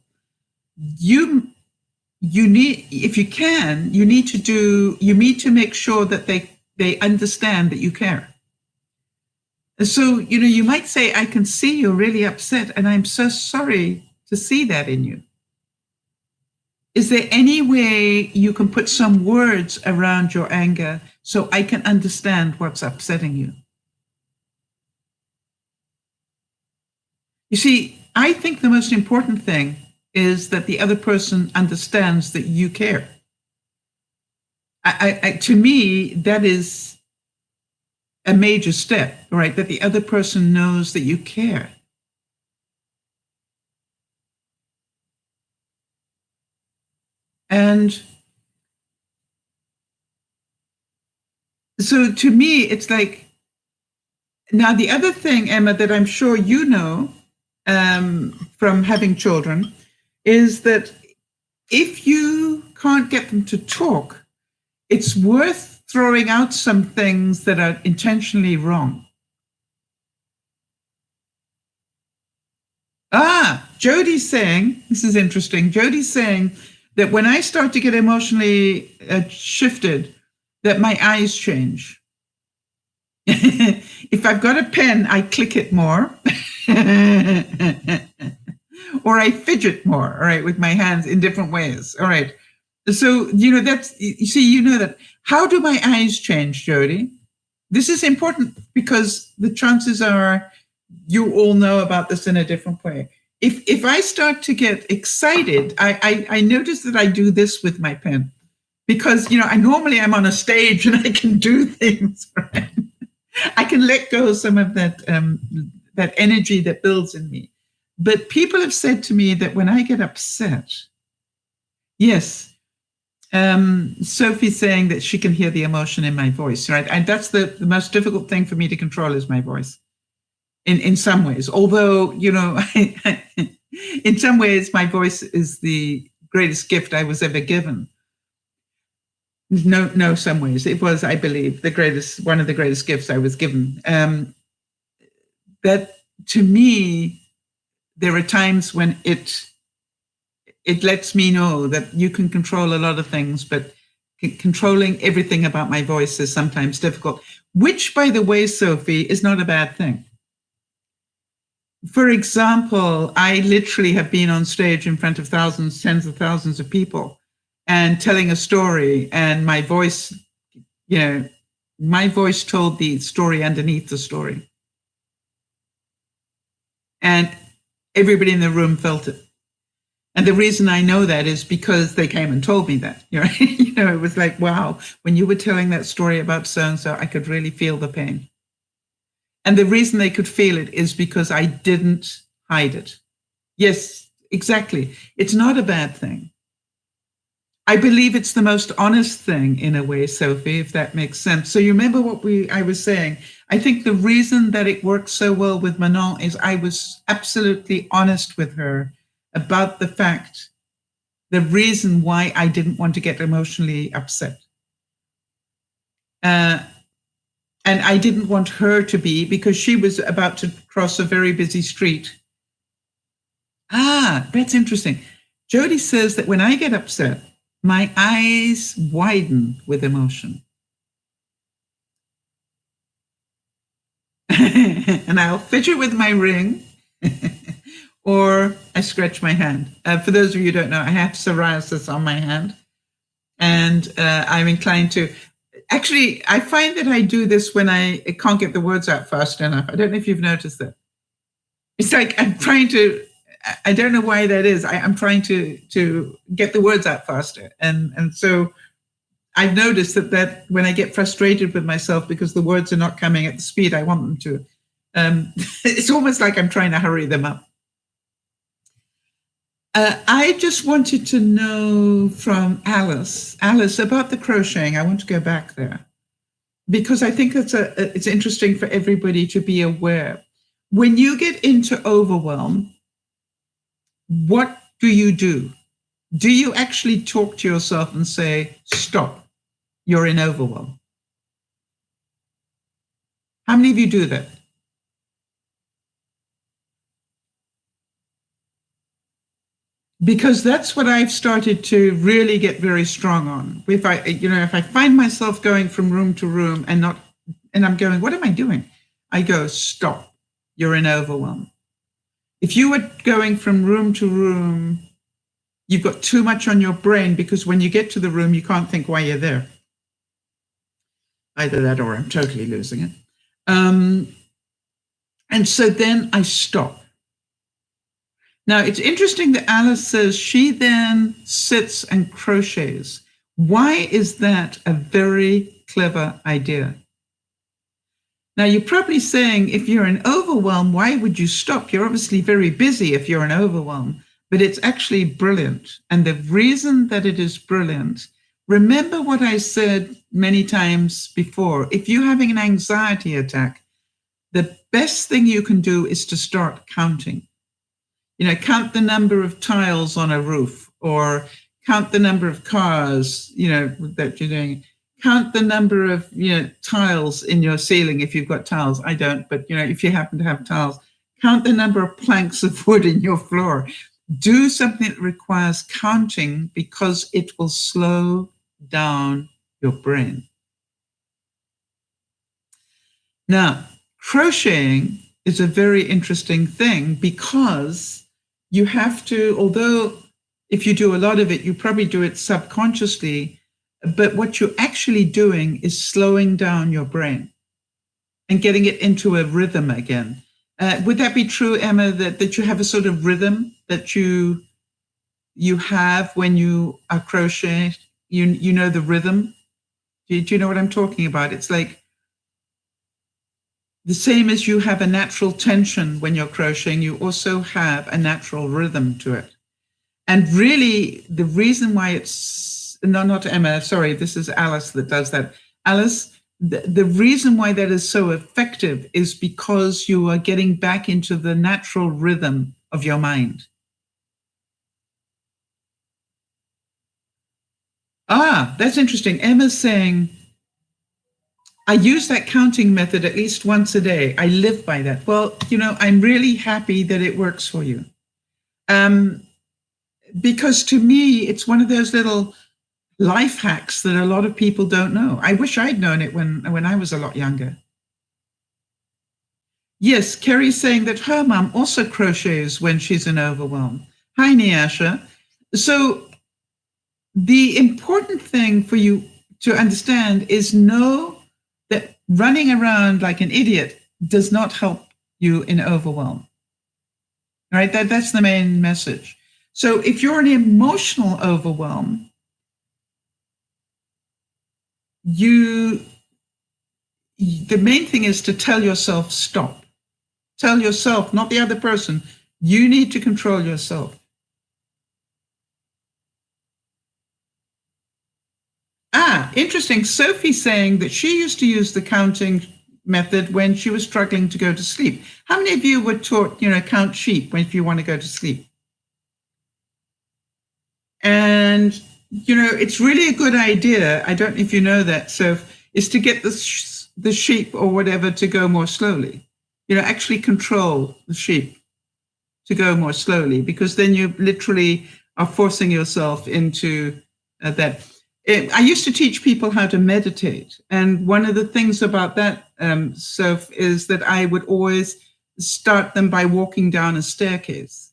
you need, if you can, you need to make sure that they understand that you care. So, you might say, I can see you're really upset, and I'm so sorry to see that in you. Is there any way you can put some words around your anger so I can understand what's upsetting you? You see, I think the most important thing is that the other person understands that you care. To me, that is a major step, right? That the other person knows that you care. And so to me, it's like, now the other thing, Emma, that I'm sure you know from having children is that if you can't get them to talk, it's worth throwing out some things that are intentionally wrong. Jody's saying, this is interesting, Jody's saying that when I start to get emotionally shifted, that my eyes change. If I've got a pen, I click it more. Or I fidget more, all right, with my hands in different ways. All right. So, that's, you see, that. How do my eyes change, Jody? This is important because the chances are you all know about this in a different way. If I start to get excited, I notice that I do this with my pen because, I'm on a stage and I can do things, right? I can let go of some of that energy that builds in me. But people have said to me that when I get upset, yes, Sophie's saying that she can hear the emotion in my voice, right? And that's the most difficult thing for me to control is my voice in some ways. Although, in some ways, my voice is the greatest gift I was ever given. No, some ways it was, I believe, one of the greatest gifts I was given. That to me, there are times when it lets me know that you can control a lot of things, but controlling everything about my voice is sometimes difficult, which, by the way, Sophie, is not a bad thing. For example, I literally have been on stage in front of thousands, tens of thousands of people and telling a story, and my voice told the story underneath the story. And everybody in the room felt it. And the reason I know that is because they came and told me that. It was like, wow, when you were telling that story about so-and-so, I could really feel the pain. And the reason they could feel it is because I didn't hide it. Yes, exactly. It's not a bad thing. I believe it's the most honest thing in a way, Sophie, if that makes sense. So you remember what I was saying? I think the reason that it worked so well with Manon is I was absolutely honest with her about the reason why I didn't want to get emotionally upset. And I didn't want her to be, because she was about to cross a very busy street. That's interesting. Jody says that when I get upset, my eyes widen with emotion. And I'll fidget with my ring or I scratch my hand. For those of you who don't know, I have psoriasis on my hand. And I'm inclined to, Actually, I find that I do this when I can't get the words out fast enough. I don't know if you've noticed that. It's like I'm trying to, I don't know why that is. I'm trying to get the words out faster. And so I've noticed that when I get frustrated with myself because the words are not coming at the speed I want them to, it's almost like I'm trying to hurry them up. I just wanted to know from Alice, about the crocheting. I want to go back there because I think it's interesting for everybody to be aware. When you get into overwhelm, what do you do? Do you actually talk to yourself and say, stop, you're in overwhelm? How many of you do that? Because that's what I've started to really get very strong on. If I find myself going from room to room and I'm going, what am I doing? I go, stop, you're in overwhelm. If you were going from room to room, you've got too much on your brain because when you get to the room, you can't think why you're there. Either that or I'm totally losing it. And so then I stop. Now, it's interesting that Alice says she then sits and crochets. Why is that a very clever idea? Now, you're probably saying, if you're in overwhelm, why would you stop? You're obviously very busy if you're in overwhelm, but it's actually brilliant. And the reason that it is brilliant, remember what I said many times before. If you're having an anxiety attack, the best thing you can do is to start counting. Count the number of tiles on a roof, or count the number of cars, that you're doing. Count the number of, tiles in your ceiling if you've got tiles. I don't, but, if you happen to have tiles, count the number of planks of wood in your floor. Do something that requires counting because it will slow down your brain. Now, crocheting is a very interesting thing because you have to, although if you do a lot of it, you probably do it subconsciously, but what you're actually doing is slowing down your brain and getting it into a rhythm again. Would that be true, Emma, that you have a sort of rhythm that you have when you are crocheting? You know the rhythm? Do you know what I'm talking about? It's like the same as you have a natural tension when you're crocheting, you also have a natural rhythm to it. And really, the reason why it's, no, not Emma, sorry, this is Alice that does that. Alice, the reason why that is so effective is because you are getting back into the natural rhythm of your mind. That's interesting. Emma's saying, I use that counting method at least once a day. I live by that. Well, I'm really happy that it works for you. Because to me, it's one of those little life hacks that a lot of people don't know. I wish I'd known it when I was a lot younger. Yes, Kerry's saying that her mom also crochets when she's in overwhelm. Hi, Nyasha. So the important thing for you to understand is know that running around like an idiot does not help you in overwhelm. All right, that's the main message. So if you're in emotional overwhelm, the main thing is to tell yourself stop. Tell yourself, not the other person. You need to control yourself. Interesting. Sophie's saying that she used to use the counting method when she was struggling to go to sleep. How many of you were taught, count sheep if you want to go to sleep? And, it's really a good idea. I don't know if you know that, Soph, is to get the sheep or whatever to go more slowly. Actually control the sheep to go more slowly, because then you literally are forcing yourself into that. I used to teach people how to meditate. And one of the things about that, Soph, is that I would always start them by walking down a staircase.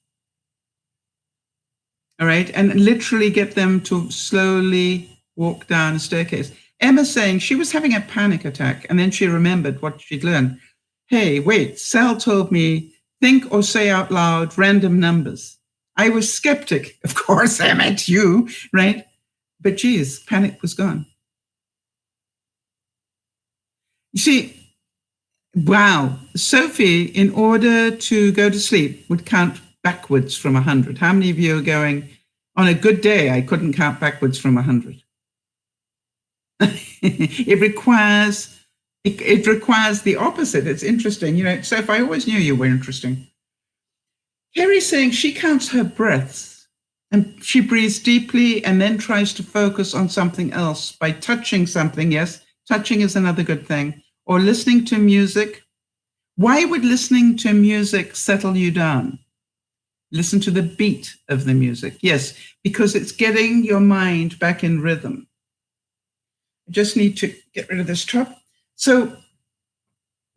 All right. And literally get them to slowly walk down a staircase. Emma saying she was having a panic attack, and then she remembered what she'd learned. Hey, wait, Sal told me, think or say out loud random numbers. I was skeptic. Of course, I meant you, right? But geez, panic was gone. You see, wow, Sophie, in order to go to sleep, would count backwards from 100. How many of you are going, on a good day, I couldn't count backwards from 100? It requires the opposite. It's interesting. You know, Soph, I always knew you were interesting. Carrie's saying she counts her breaths and she breathes deeply and then tries to focus on something else by touching something. Yes, touching is another good thing. Or listening to music. Why would listening to music settle you down? Listen to the beat of the music. Yes, because it's getting your mind back in rhythm. I just need to get rid of this top. So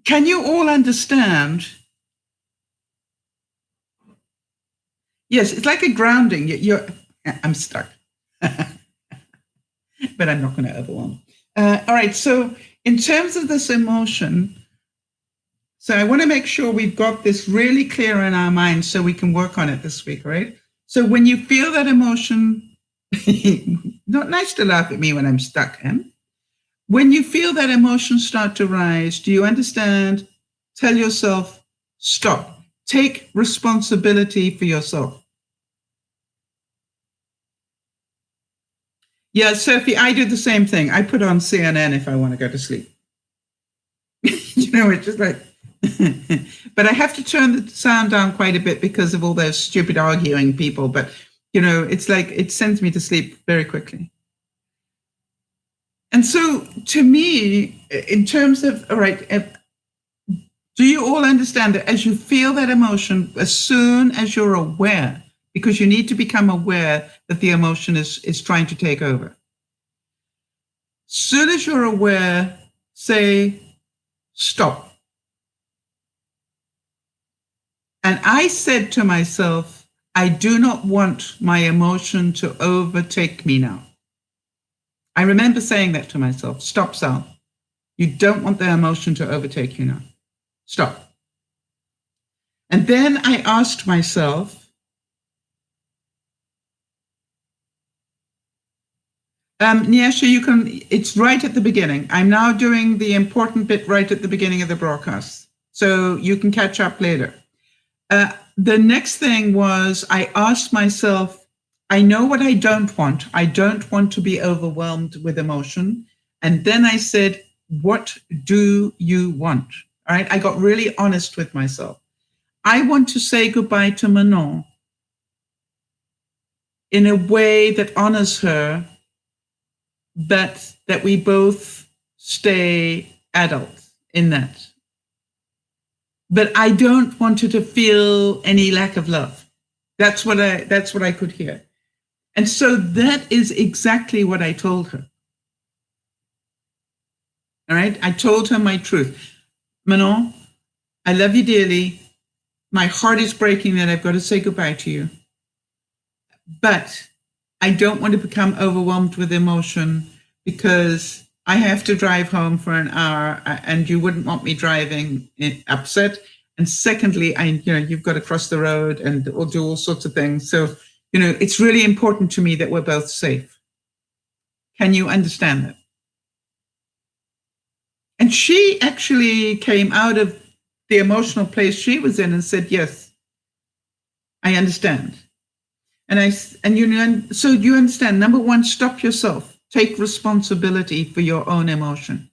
can you all understand? Yes, it's like a grounding. I'm stuck, but I'm not going to overwhelm. All right, so in terms of this emotion, so I want to make sure we've got this really clear in our minds so we can work on it this week, right? So when you feel that emotion, not nice to laugh at me when I'm stuck, Em. When you feel that emotion start to rise, do you understand? Tell yourself, stop. Take responsibility for yourself. Yeah, Sophie, I do the same thing. I put on CNN if I want to go to sleep. You know, it's just like, but I have to turn the sound down quite a bit because of all those stupid arguing people. But, you know, it's like it sends me to sleep very quickly. And so to me, in terms of, all right, do you all understand that as you feel that emotion, as soon as you're aware, because you need to become aware that the emotion is trying to take over. As soon as you're aware, say, stop. And I said to myself, I do not want my emotion to overtake me now. I remember saying that to myself, stop, Sal. You don't want the emotion to overtake you now. Stop. And then I asked myself, Nyasha, you can, it's right at the beginning. I'm now doing the important bit right at the beginning of the broadcast. So you can catch up later. The next thing was I asked myself, I know what I don't want. I don't want to be overwhelmed with emotion. And then I said, what do you want? All right. I got really honest with myself. I want to say goodbye to Manon in a way that honors her, but that we both stay adults in that. But I don't want her to feel any lack of love. That's what I could hear. And so that is exactly what I told her. All right. I told her my truth. Manon, I love you dearly. My heart is breaking that I've got to say goodbye to you. But I don't want to become overwhelmed with emotion because I have to drive home for an hour and you wouldn't want me driving upset. And secondly, you've got to cross the road and or do all sorts of things. So, it's really important to me that we're both safe. Can you understand that? And she actually came out of the emotional place she was in and said, yes, I understand. So you understand, number one, stop yourself. Take responsibility for your own emotion.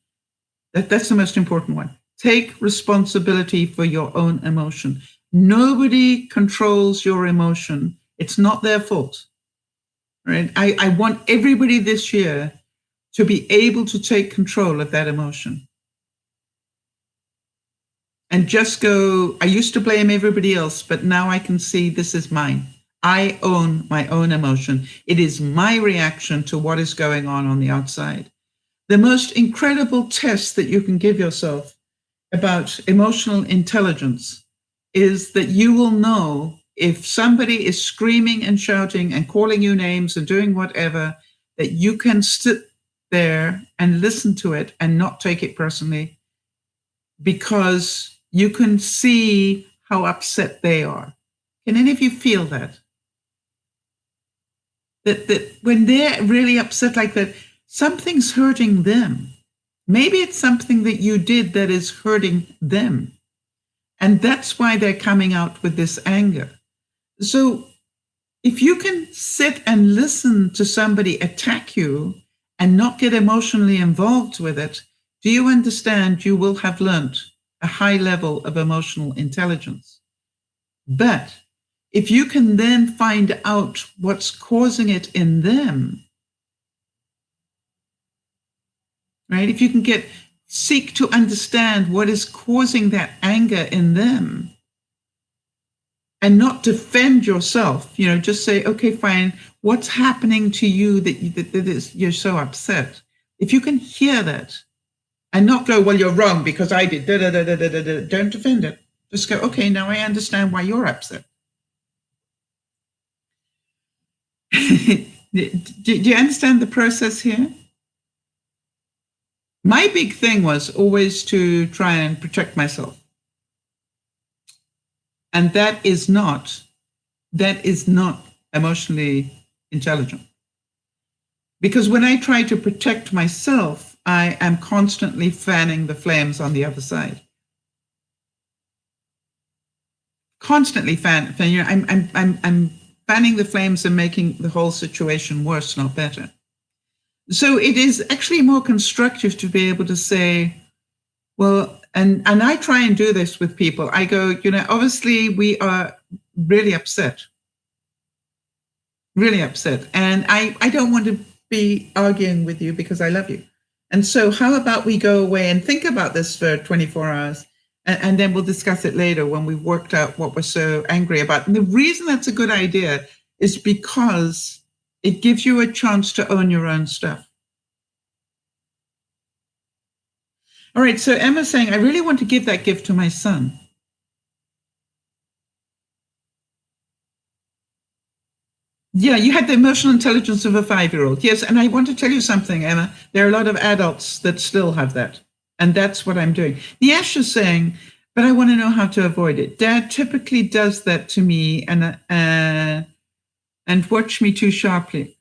That's the most important one. Take responsibility for your own emotion. Nobody controls your emotion. It's not their fault. Right? I want everybody this year to be able to take control of that emotion. And just go, I used to blame everybody else, but now I can see this is mine. I own my own emotion. It is my reaction to what is going on the outside. The most incredible test that you can give yourself about emotional intelligence is that you will know if somebody is screaming and shouting and calling you names and doing whatever, that you can there and listen to it and not take it personally, because you can see how upset they are. Can any of you feel that? That when they're really upset like that, something's hurting them. Maybe it's something that you did that is hurting them. And that's why they're coming out with this anger. So if you can sit and listen to somebody attack you and not get emotionally involved with it, do you understand you will have learned a high level of emotional intelligence? But if you can then find out what's causing it in them, right? If you can seek to understand what is causing that anger in them and not defend yourself, just say, okay, fine, what's happening to you that you're so upset? If you can hear that and not go, well, you're wrong because I did, don't defend it. Just go, okay, now I understand why you're upset. Do you understand the process here? My big thing was always to try and protect myself. And that is not emotionally intelligent. Because when I try to protect myself, I am constantly fanning the flames on the other side. Constantly I'm fanning the flames and making the whole situation worse, not better. So it is actually more constructive to be able to say, well, and I try and do this with people. I go, obviously we are really upset. And I don't want to be arguing with you because I love you. And so how about we go away and think about this for 24 hours, and then we'll discuss it later when we've worked out what we're so angry about. And the reason that's a good idea is because it gives you a chance to own your own stuff. All right, so Emma's saying, I really want to give that gift to my son. Yeah, you had the emotional intelligence of a 5-year-old. Yes, and I want to tell you something, Emma. There are a lot of adults that still have that. And that's what I'm doing. Niesh is saying, but I want to know how to avoid it. Dad typically does that to me and watch me too sharply.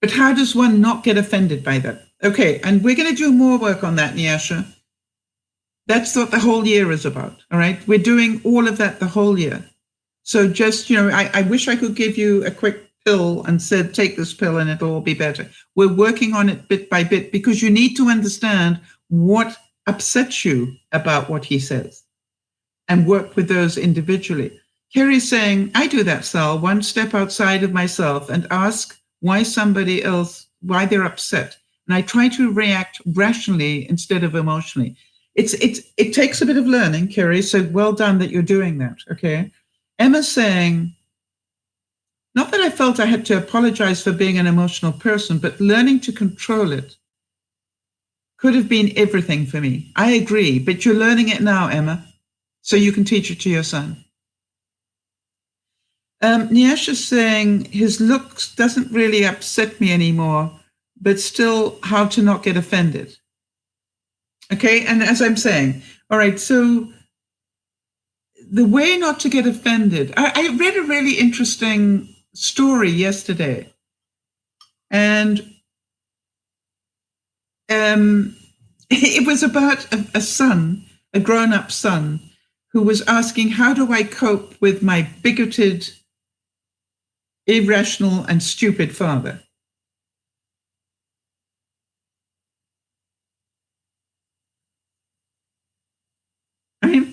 But how does one not get offended by that? Okay, and we're going to do more work on that, Nyasha. That's what the whole year is about, all right? We're doing all of that the whole year. So just, I wish I could give you a quick pill and said, take this pill and it'll all be better. We're working on it bit by bit because you need to understand what upsets you about what he says and work with those individually. Kerry's saying, I do that, Sal, one step outside of myself and ask why somebody else, why they're upset. And I try to react rationally instead of emotionally. It takes a bit of learning, Kerry, so well done that you're doing that, okay? Emma's saying, not that I felt I had to apologize for being an emotional person, but learning to control it could have been everything for me. I agree, but you're learning it now, Emma, so you can teach it to your son. Niesh is saying his looks doesn't really upset me anymore, but still how to not get offended. Okay, and as I'm saying, all right, so the way not to get offended, I read a really interesting story yesterday, and it was about a son, a grown-up son, who was asking, how do I cope with my bigoted, irrational, and stupid father? Right?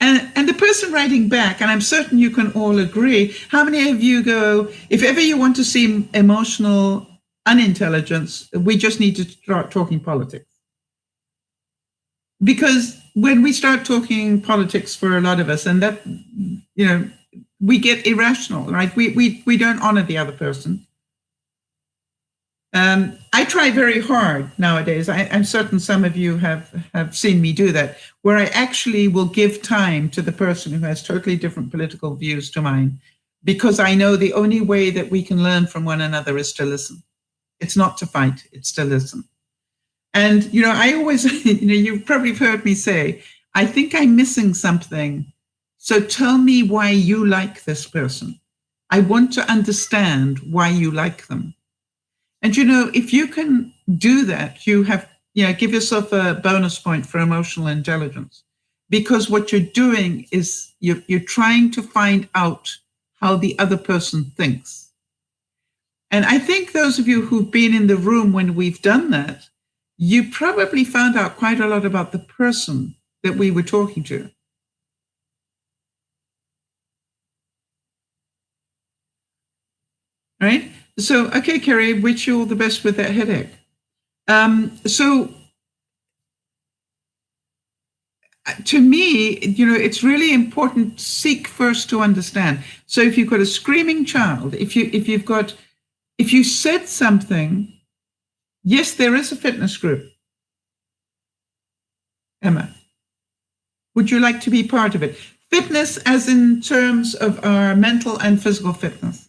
And the person writing back, and I'm certain you can all agree, how many of you go, if ever you want to see emotional unintelligence, we just need to start talking politics? Because when we start talking politics for a lot of us, and that, we get irrational, right? We don't honor the other person. I try very hard nowadays. I'm certain some of you have seen me do that, where I actually will give time to the person who has totally different political views to mine, because I know the only way that we can learn from one another is to listen. It's not to fight, it's to listen. And, I always, you've probably heard me say, I think I'm missing something. So tell me why you like this person. I want to understand why you like them. And, if you can do that, you have, give yourself a bonus point for emotional intelligence, because what you're doing is you're trying to find out how the other person thinks. And I think those of you who've been in the room when we've done that, you probably found out quite a lot about the person that we were talking to. Right? So, okay, Kerry, wish you all the best with that headache. To me, it's really important, seek first to understand. So if you've got a screaming child, if you said something, yes, there is a fitness group. Emma, would you like to be part of it? Fitness as in terms of our mental and physical fitness.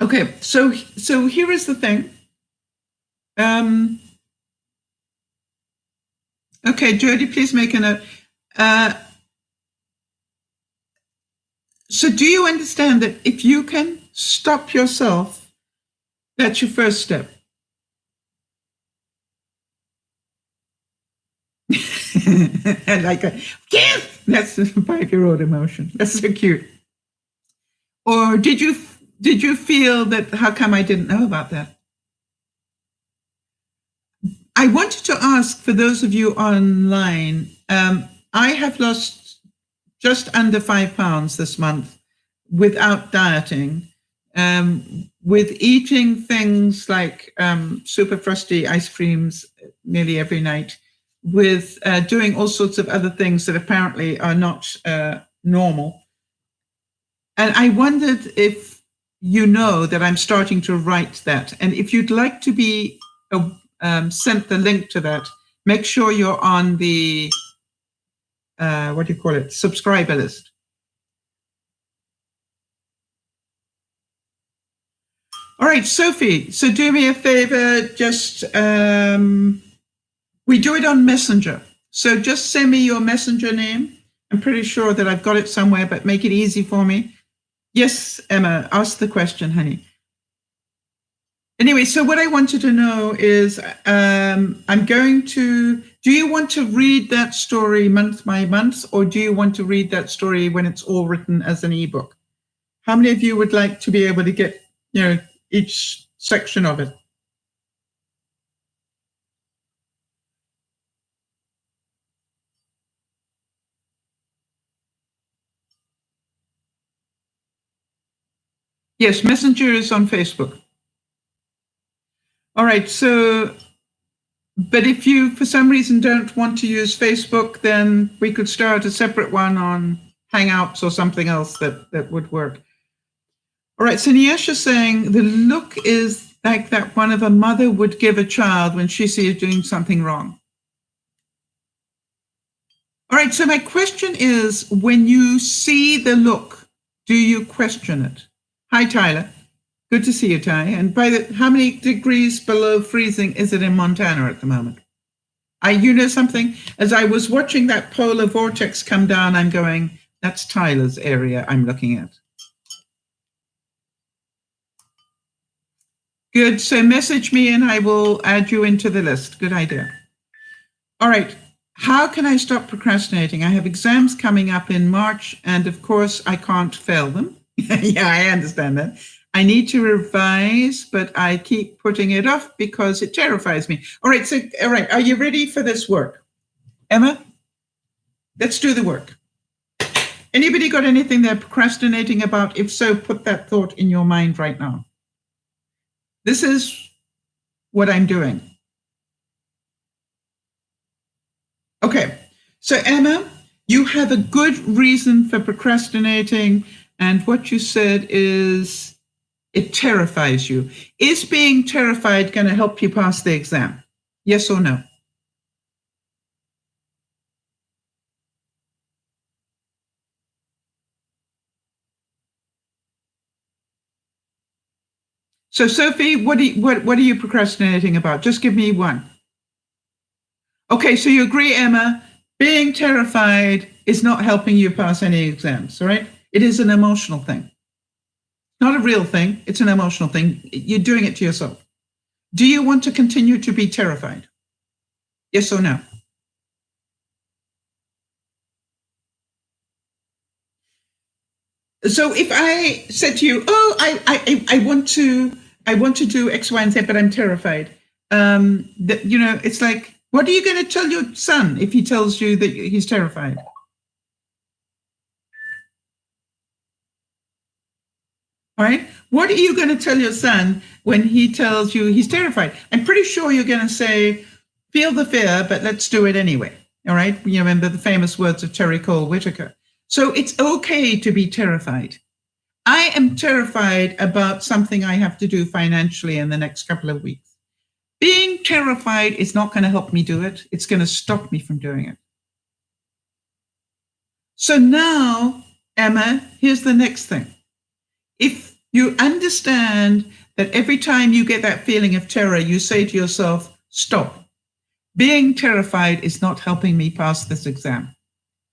Okay, so here is the thing. Okay, Jody, please make a note. So do you understand that if you can stop yourself, that's your first step? Like yes, that's a 5-year-old emotion. That's so cute. Or did you feel that, how come I didn't know about that? I wanted to ask, for those of you online, I have lost just under 5 pounds this month without dieting, with eating things like super frosty ice creams nearly every night, with doing all sorts of other things that apparently are not normal. And I wondered if that I'm starting to write that. And if you'd like to be sent the link to that, make sure you're on the, subscriber list. All right, Sophie, so do me a favor, just, we do it on Messenger. So just send me your Messenger name. I'm pretty sure that I've got it somewhere, but make it easy for me. Yes, Emma, ask the question, honey. Anyway, so what I wanted to know is, do you want to read that story month by month, or do you want to read that story when it's all written as an ebook? How many of you would like to be able to get, each section of it? Yes, Messenger is on Facebook. All right, so, but if you, for some reason, don't want to use Facebook, then we could start a separate one on Hangouts or something else that would work. All right, so Niesh is saying the look is like that one of a mother would give a child when she sees doing something wrong. All right, so my question is, when you see the look, do you question it? Hi, Tyler. Good to see you, Ty. And how many degrees below freezing is it in Montana at the moment? You know something? As I was watching that polar vortex come down, I'm going, that's Tyler's area I'm looking at. Good, so message me and I will add you into the list. Good idea. All right, how can I stop procrastinating? I have exams coming up in March, and of course I can't fail them. Yeah, I understand that. I need to revise, but I keep putting it off because it terrifies me. All right, are you ready for this work? Emma, let's do the work. Anybody got anything they're procrastinating about? If so, put that thought in your mind right now. This is what I'm doing. Okay, so Emma, you have a good reason for procrastinating, and what you said is it terrifies you. Is being terrified going to help you pass the exam? Yes or no? So, Sophie, what are you procrastinating about? Just give me one. Okay, so you agree, Emma, being terrified is not helping you pass any exams, all right? It is an emotional thing. Not a real thing, it's an emotional thing. You're doing it to yourself. Do you want to continue to be terrified? Yes or no? So if I said to you, "Oh, I want to do X, Y, and Z, but I'm terrified," it's like, what are you going to tell your son if he tells you that he's terrified? All right. What are you going to tell your son when he tells you he's terrified? I'm pretty sure you're going to say, "Feel the fear, but let's do it anyway." All right. You remember the famous words of Terry Cole Whitaker. So it's okay to be terrified. I am terrified about something I have to do financially in the next couple of weeks. Being terrified is not going to help me do it. It's going to stop me from doing it. So now, Emma, here's the next thing. If you understand that every time you get that feeling of terror, you say to yourself, stop. Being terrified is not helping me pass this exam.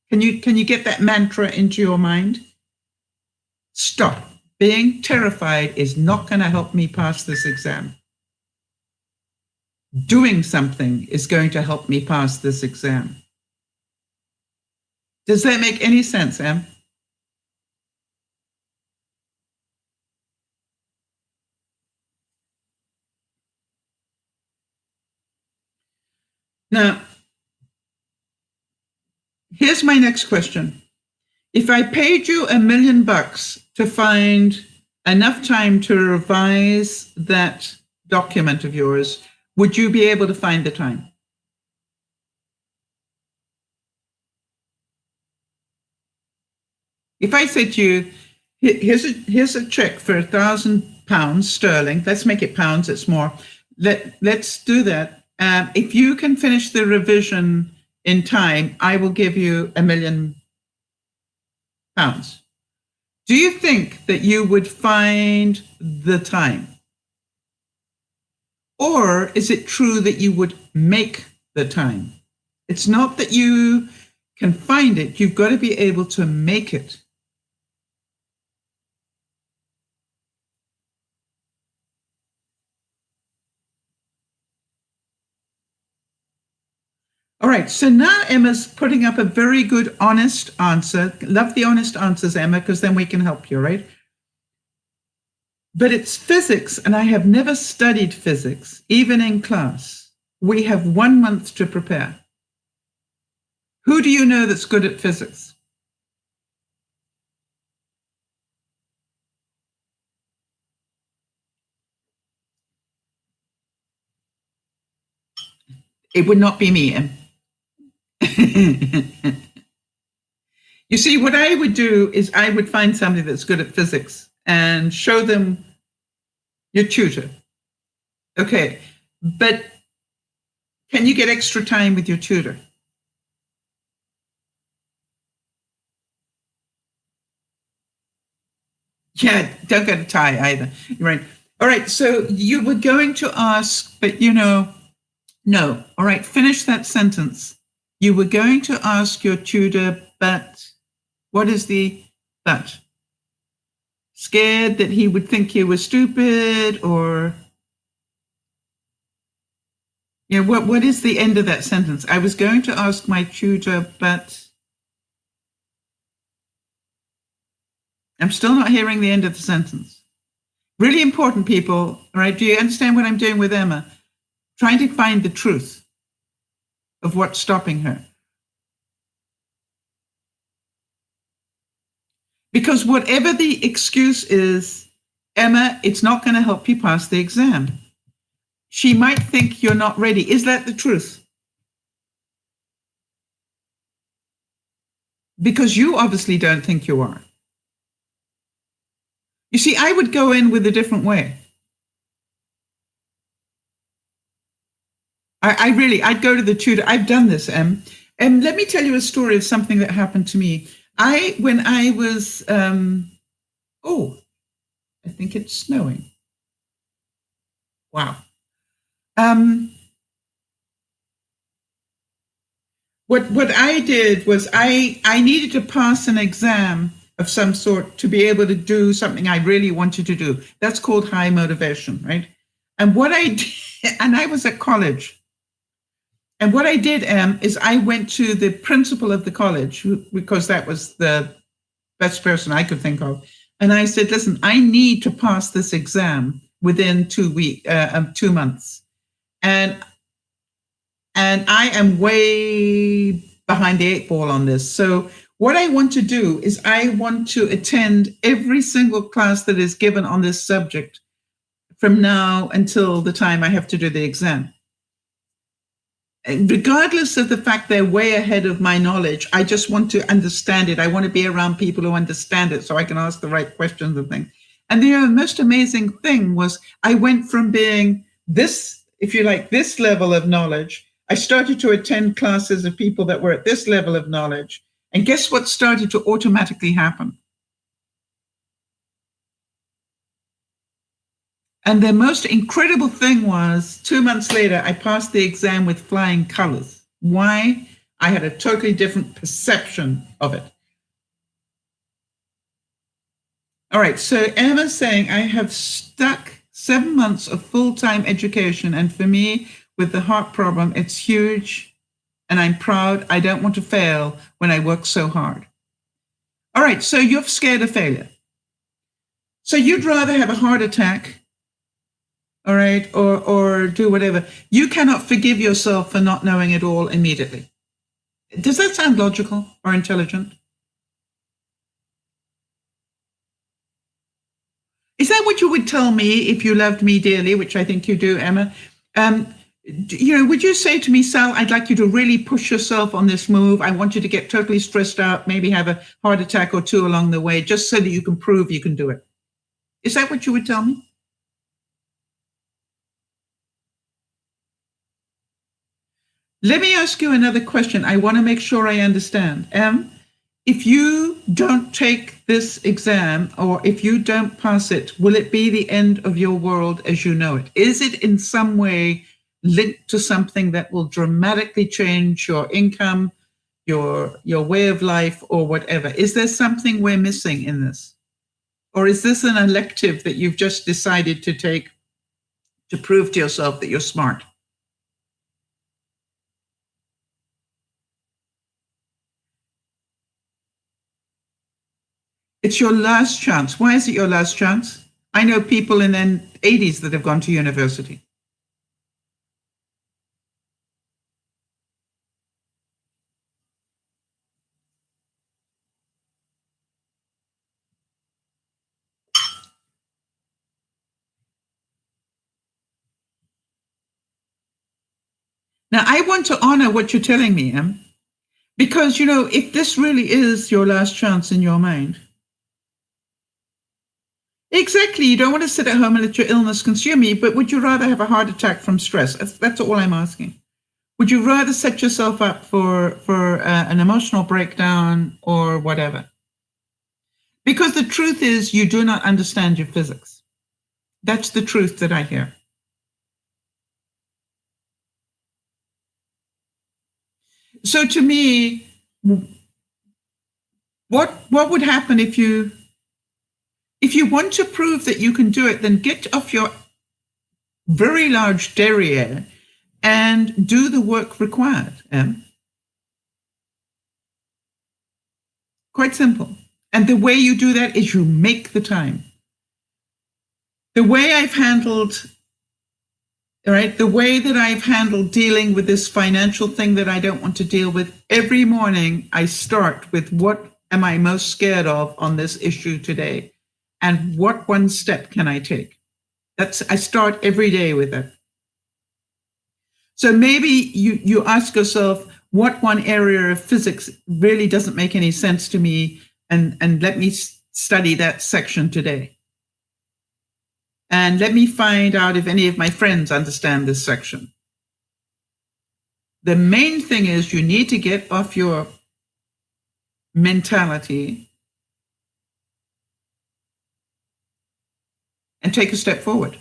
Can you get that mantra into your mind? Stop. Being terrified is not going to help me pass this exam. Doing something is going to help me pass this exam. Does that make any sense, Em? Now, here's my next question. If I paid you $1 million to find enough time to revise that document of yours, would you be able to find the time? If I said to you, here's a check for £1,000 sterling, let's make it pounds, it's more. Let's do that. If you can finish the revision in time, I will give you £1 million. Do you think that you would find the time? Or is it true that you would make the time? It's not that you can find it, you've got to be able to make it. All right, so now Emma's putting up a very good, honest answer. Love the honest answers, Emma, because then we can help you, right? But it's physics, and I have never studied physics, even in class. We have 1 month to prepare. Who do you know that's good at physics? It would not be me, Em. You see, what I would do is I would find somebody that's good at physics and show them your tutor. Okay, but can you get extra time with your tutor? Yeah, don't get a tie either. Right. All right. So you were going to ask, but no. All right. Finish that sentence. You were going to ask your tutor, but what is the but? Scared that he would think you were stupid, or what is the end of that sentence? I was going to ask my tutor, but I'm still not hearing the end of the sentence. Really important, people. All right. Do you understand what I'm doing with Emma? Trying to find the truth of what's stopping her. Because whatever the excuse is, Emma, it's not going to help you pass the exam. She might think you're not ready. Is that the truth? Because you obviously don't think you are. You see, I would go in with a different way. I'd go to the tutor. I've done this, Em. And let me tell you a story of something that happened to me. When I was, I think it's snowing. Wow. What I did was I needed to pass an exam of some sort to be able to do something I really wanted to do. That's called high motivation, right? And what I did, and I was at college. And what I did, is I went to the principal of the college, because that was the best person I could think of. And I said, listen, I need to pass this exam within 2 months. And I am way behind the 8 ball on this. So what I want to do is I want to attend every single class that is given on this subject from now until the time I have to do the exam. And regardless of the fact they're way ahead of my knowledge, I just want to understand it. I want to be around people who understand it so I can ask the right questions and things. And the most amazing thing was I went from being this, if you like, this level of knowledge. I started to attend classes of people that were at this level of knowledge. And guess what started to automatically happen? And the most incredible thing was 2 months later, I passed the exam with flying colors. Why? I had a totally different perception of it. All right, so Emma's saying, I have stuck 7 months of full-time education. And for me, with the heart problem, it's huge. And I'm proud. I don't want to fail when I work so hard. All right, so you're scared of failure. So you'd rather have a heart attack, all right, or do whatever. You cannot forgive yourself for not knowing it all immediately. Does that sound logical or intelligent? Is that what you would tell me if you loved me dearly, which I think you do, Emma? Would you say to me, Sal, I'd like you to really push yourself on this move. I want you to get totally stressed out, maybe have a heart attack or two along the way, just so that you can prove you can do it. Is that what you would tell me? Let me ask you another question. I want to make sure I understand. If you don't take this exam, or if you don't pass it, will it be the end of your world as you know it? Is it in some way linked to something that will dramatically change your income, your way of life, or whatever? Is there something we're missing in this? Or is this an elective that you've just decided to take to prove to yourself that you're smart? It's your last chance. Why is it your last chance? I know people in their 80s that have gone to university. Now, I want to honor what you're telling me, Em, because, if this really is your last chance in your mind, exactly, you don't want to sit at home and let your illness consume you, but would you rather have a heart attack from stress? That's all I'm asking. Would you rather set yourself up for an emotional breakdown or whatever? Because the truth is, you do not understand your physics. That's the truth that I hear. So to me, what would happen if you want to prove that you can do it, then get off your very large derriere and do the work required. Quite simple. And the way you do that is you make the time. The way I've handled, all right, the way that I've handled dealing with this financial thing that I don't want to deal with, every morning I start with what am I most scared of on this issue today? And what one step can I take? I start every day with it. So maybe you ask yourself, what one area of physics really doesn't make any sense to me, and let me study that section today. And let me find out if any of my friends understand this section. The main thing is you need to get off your mentality and take a step forward.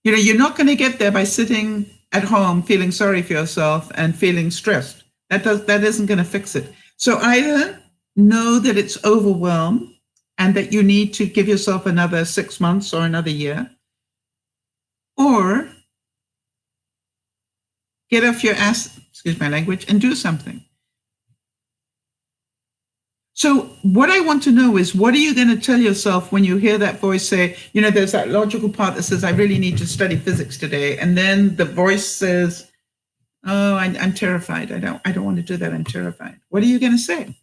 You're not going to get there by sitting at home feeling sorry for yourself and feeling stressed. That isn't going to fix it. So either know that it's overwhelmed and that you need to give yourself another 6 months or another year, or get off your ass, excuse my language, and do something. So what I want to know is, what are you going to tell yourself when you hear that voice say, there's that logical part that says, I really need to study physics today. And then the voice says, oh, I'm terrified. I don't want to do that. I'm terrified. What are you going to say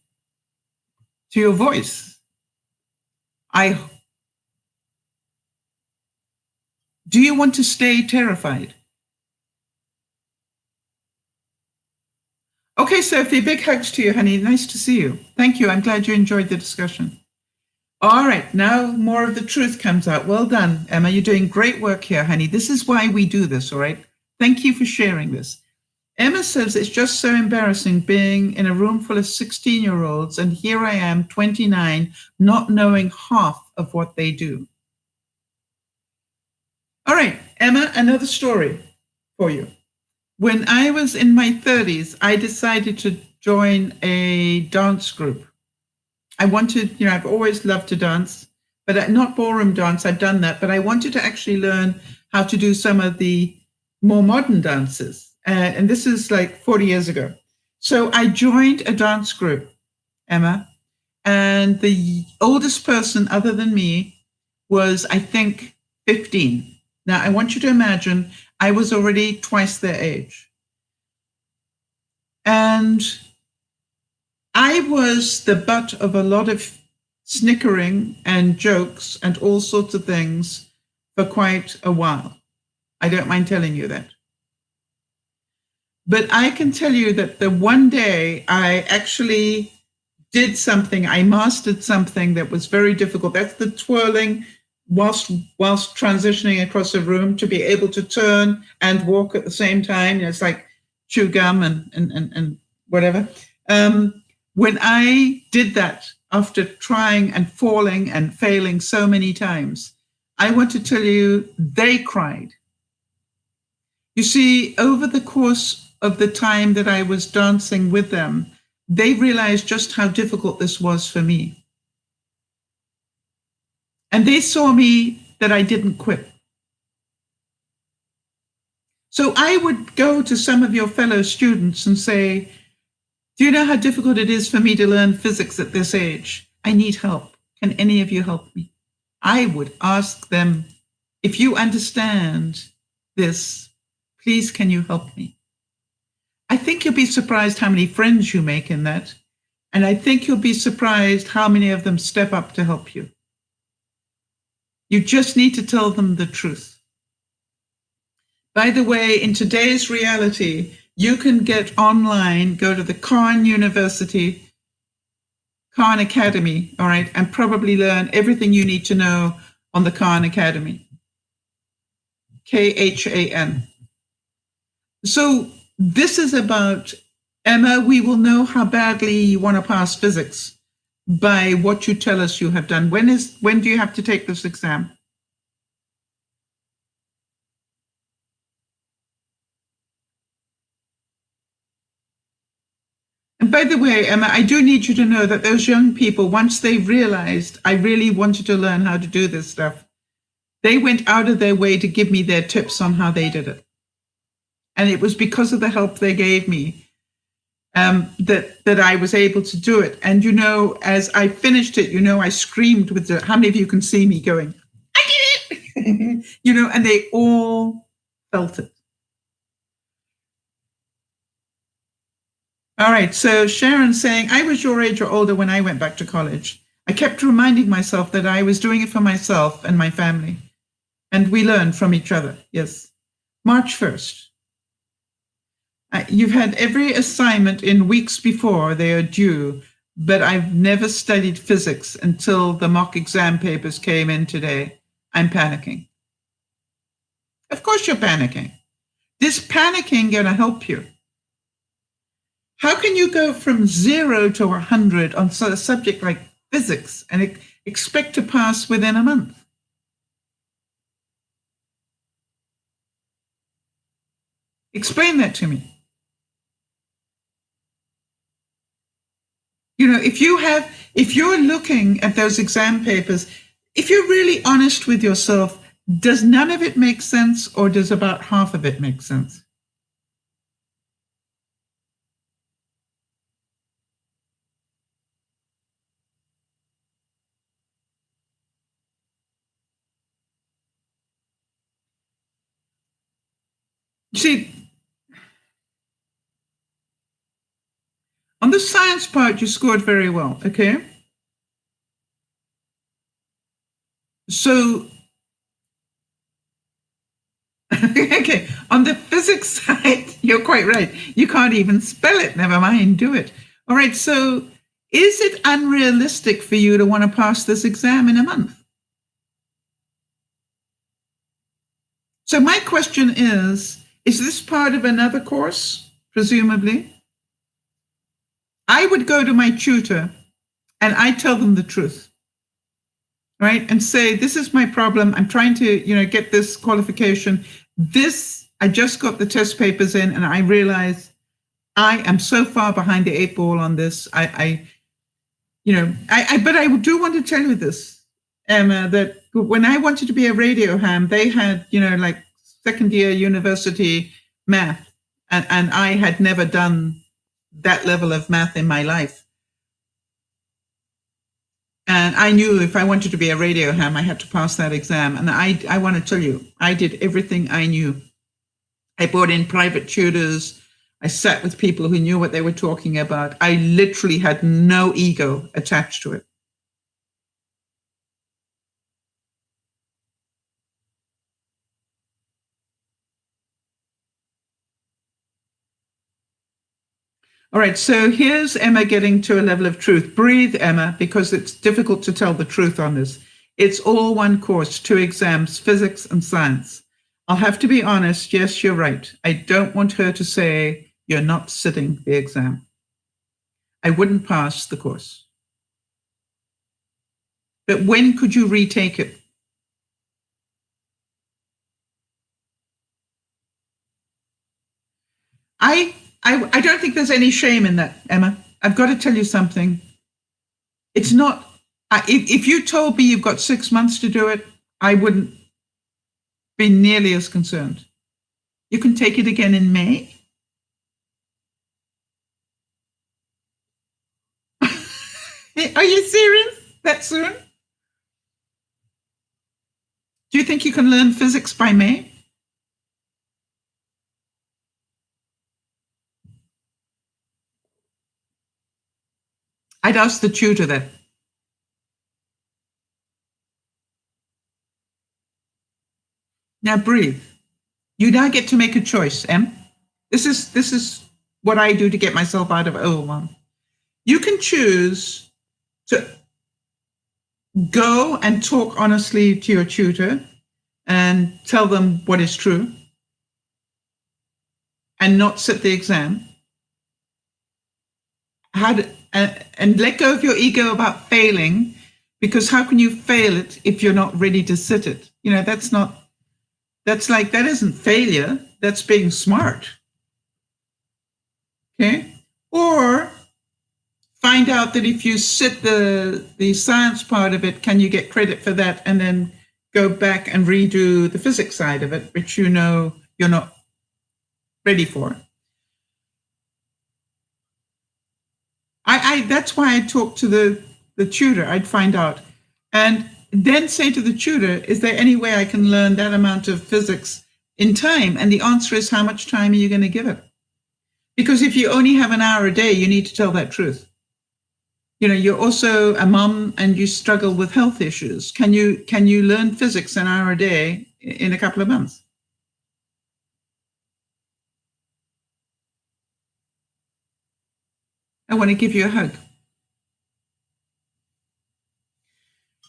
to your voice? Do you want to stay terrified? Okay, Sophie, big hugs to you, honey. Nice to see you. Thank you. I'm glad you enjoyed the discussion. All right, now more of the truth comes out. Well done, Emma. You're doing great work here, honey. This is why we do this, all right? Thank you for sharing this. Emma says it's just so embarrassing being in a room full of 16-year-olds, and here I am, 29, not knowing half of what they do. All right, Emma, another story for you. When I was in my 30s, I decided to join a dance group. I wanted, I've always loved to dance, but not ballroom dance. I've done that, but I wanted to actually learn how to do some of the more modern dances. And this is like 40 years ago. So I joined a dance group, Emma, and the oldest person other than me was, I think, 15. Now, I want you to imagine I was already twice their age. And I was the butt of a lot of snickering and jokes and all sorts of things for quite a while. I don't mind telling you that. But I can tell you that the one day I actually did something, I mastered something that was very difficult. That's the twirling whilst transitioning across a room, to be able to turn and walk at the same time. It's like chew gum and whatever. When I did that, after trying and falling and failing so many times, I want to tell you, they cried. You see, over the course of the time that I was dancing with them, they realized just how difficult this was for me. And they saw me that I didn't quit. So I would go to some of your fellow students and say, do you know how difficult it is for me to learn physics at this age? I need help. Can any of you help me? I would ask them, if you understand this, please, can you help me? I think you'll be surprised how many friends you make in that. And I think you'll be surprised how many of them step up to help you. You just need to tell them the truth. By the way, in today's reality, you can get online, go to the Khan University, Khan Academy, all right, and probably learn everything you need to know on the Khan Academy. Khan. So this is about, Emma, we will know how badly you want to pass physics by what you tell us you have done. When do you have to take this exam? And by the way, Emma, I do need you to know that those young people, once they realized I really wanted to learn how to do this stuff, they went out of their way to give me their tips on how they did it. And it was because of the help they gave me that I was able to do it. And, as I finished it, I screamed with how many of you can see me going, I did it, and they all felt it. All right, so Sharon's saying, I was your age or older when I went back to college. I kept reminding myself that I was doing it for myself and my family. And we learned from each other, yes. March 1st. You've had every assignment in weeks before they are due, but I've never studied physics until the mock exam papers came in today. I'm panicking. Of course you're panicking. This panicking going to help you. How can you go from 0 to 100 on a subject like physics and expect to pass within a month? Explain that to me. You know, if you're looking at those exam papers, if you're really honest with yourself, does none of it make sense, or does about half of it make sense? See, on the science part, you scored very well, okay? So, okay, on the physics side, you're quite right. You can't even spell it, never mind do it. All right, so is it unrealistic for you to want to pass this exam in a month? So my question is this part of another course, presumably? I would go to my tutor and I tell them the truth, right? And say, this is my problem. I'm trying to, get this qualification. I just got the test papers in and I realize I am so far behind the 8 ball on this. But I do want to tell you this, Emma, that when I wanted to be a radio ham, they had, like second year university math, and I had never done that level of math in my life. And I knew if I wanted to be a radio ham, I had to pass that exam. And I want to tell you, I did everything I knew. I brought in private tutors. I sat with people who knew what they were talking about. I literally had no ego attached to it. All right, so here's Emma getting to a level of truth. Breathe, Emma, because it's difficult to tell the truth on this. It's all one course, 2 exams, physics and science. I'll have to be honest. Yes, you're right. I don't want her to say you're not sitting the exam. I wouldn't pass the course. But when could you retake it? I don't think there's any shame in that, Emma. I've got to tell you something. It's not, if you told me you've got 6 months to do it, I wouldn't be nearly as concerned. You can take it again in May. Are you serious? That soon? Do you think you can learn physics by May? I'd ask the tutor that. Now breathe. You now get to make a choice, Em. This is what I do to get myself out of overwhelm. You can choose to go and talk honestly to your tutor and tell them what is true and not sit the exam. And let go of your ego about failing, because how can you fail it if you're not ready to sit it? That isn't failure, that's being smart. Okay? Or find out that if you sit the science part of it, can you get credit for that, and then go back and redo the physics side of it, which you're not ready for. That's why I talked to the tutor. I'd find out and then say to the tutor, is there any way I can learn that amount of physics in time? And the answer is, how much time are you going to give it? Because if you only have an hour a day, you need to tell that truth. You're also a mom and you struggle with health issues. Can you learn physics an hour a day in a couple of months? I want to give you a hug.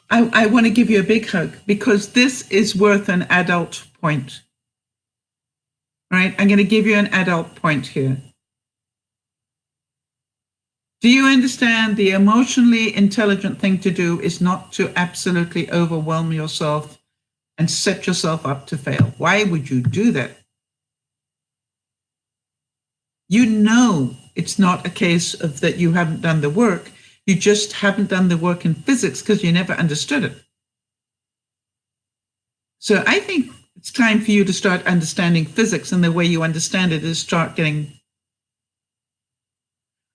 I want to give you a big hug, because this is worth an adult point. Right? I'm going to give you an adult point here. Do you understand the emotionally intelligent thing to do is not to absolutely overwhelm yourself and set yourself up to fail? Why would you do that? You know it's not a case of that you haven't done the work. You just haven't done the work in physics because you never understood it. So I think it's time for you to start understanding physics, and the way you understand it is start getting...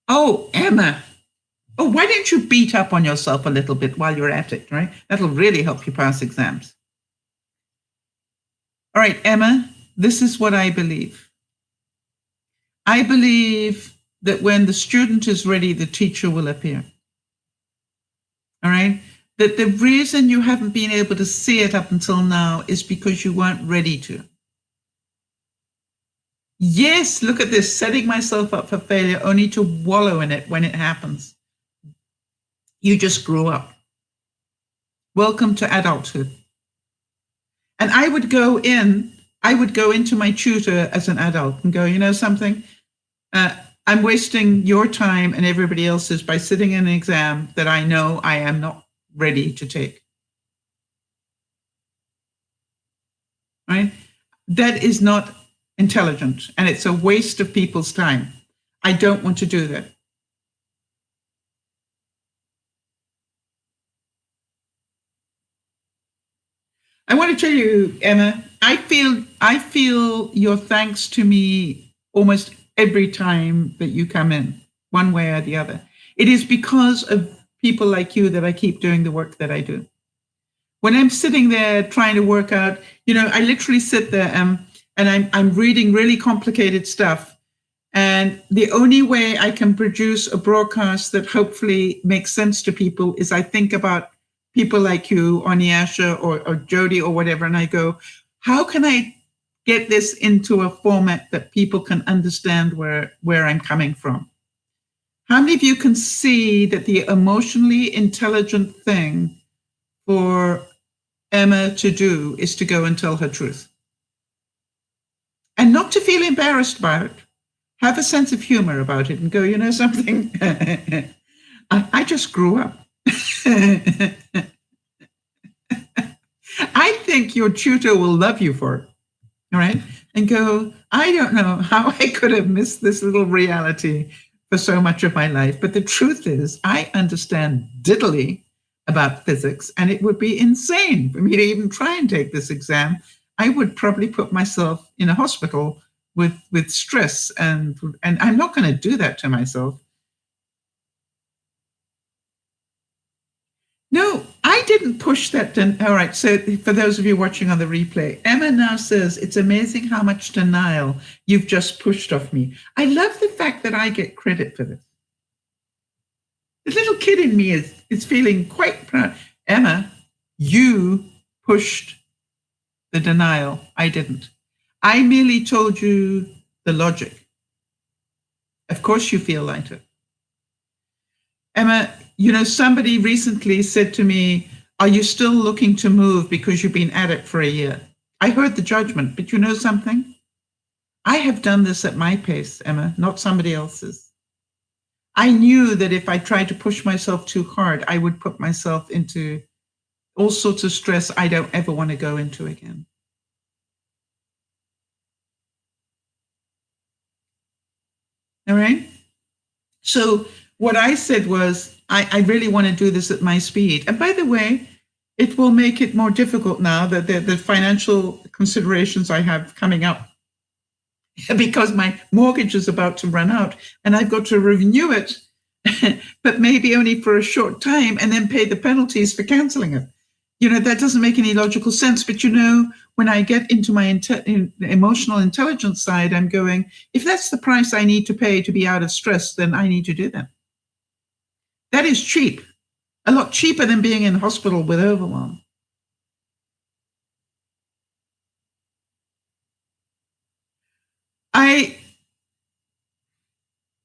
Oh, Emma. Oh, why don't you beat up on yourself a little bit while you're at it, right? That'll really help you pass exams. All right, Emma, this is what I believe. I believe that when the student is ready, the teacher will appear. All right? That the reason you haven't been able to see it up until now is because you weren't ready to. Yes, look at this, setting myself up for failure only to wallow in it when it happens. You just grew up. Welcome to adulthood. And I would go into my tutor as an adult and go, you know something? I'm wasting your time and everybody else's by sitting in an exam that I know I am not ready to take. Right? That is not intelligent, and it's a waste of people's time. I don't want to do that. I want to tell you, Emma, I feel your thanks to me almost every time that you come in, one way or the other. It is because of people like you that I keep doing the work that I do. When I'm sitting there trying to work out, you know, I literally sit there and I'm reading really complicated stuff. And the only way I can produce a broadcast that hopefully makes sense to people is I think about people like you or Nyasha or Jody or whatever, and I go, how can I get this into a format that people can understand where I'm coming from? How many of you can see that the emotionally intelligent thing for Emma to do is to go and tell her truth? And not to feel embarrassed about it. Have a sense of humor about it and go, you know something? I just grew up. I think your tutor will love you for it. All right. And go, I don't know how I could have missed this little reality for so much of my life. But the truth is, I understand diddly about physics, and it would be insane for me to even try and take this exam. I would probably put myself in a hospital with stress, and I'm not going to do that to myself. No, I didn't push that. All right. So for those of you watching on the replay, Emma now says, it's amazing how much denial you've just pushed off me. I love the fact that I get credit for this. The little kid in me is feeling quite proud. Emma, you pushed the denial. I didn't. I merely told you the logic. Of course you feel lighter. Emma, you know, somebody recently said to me, are you still looking to move because you've been at it for a year? I heard the judgment, but you know something? I have done this at my pace, Emma, not somebody else's. I knew that if I tried to push myself too hard, I would put myself into all sorts of stress I don't ever want to go into again. All right? So what I said was, I really want to do this at my speed. And by the way, it will make it more difficult now that the financial considerations I have coming up, because my mortgage is about to run out and I've got to renew it, but maybe only for a short time, and then pay the penalties for canceling it. You know, that doesn't make any logical sense. But, you know, when I get into my emotional intelligence side, I'm going, if that's the price I need to pay to be out of stress, then I need to do that. That is cheap, a lot cheaper than being in hospital with overwhelm.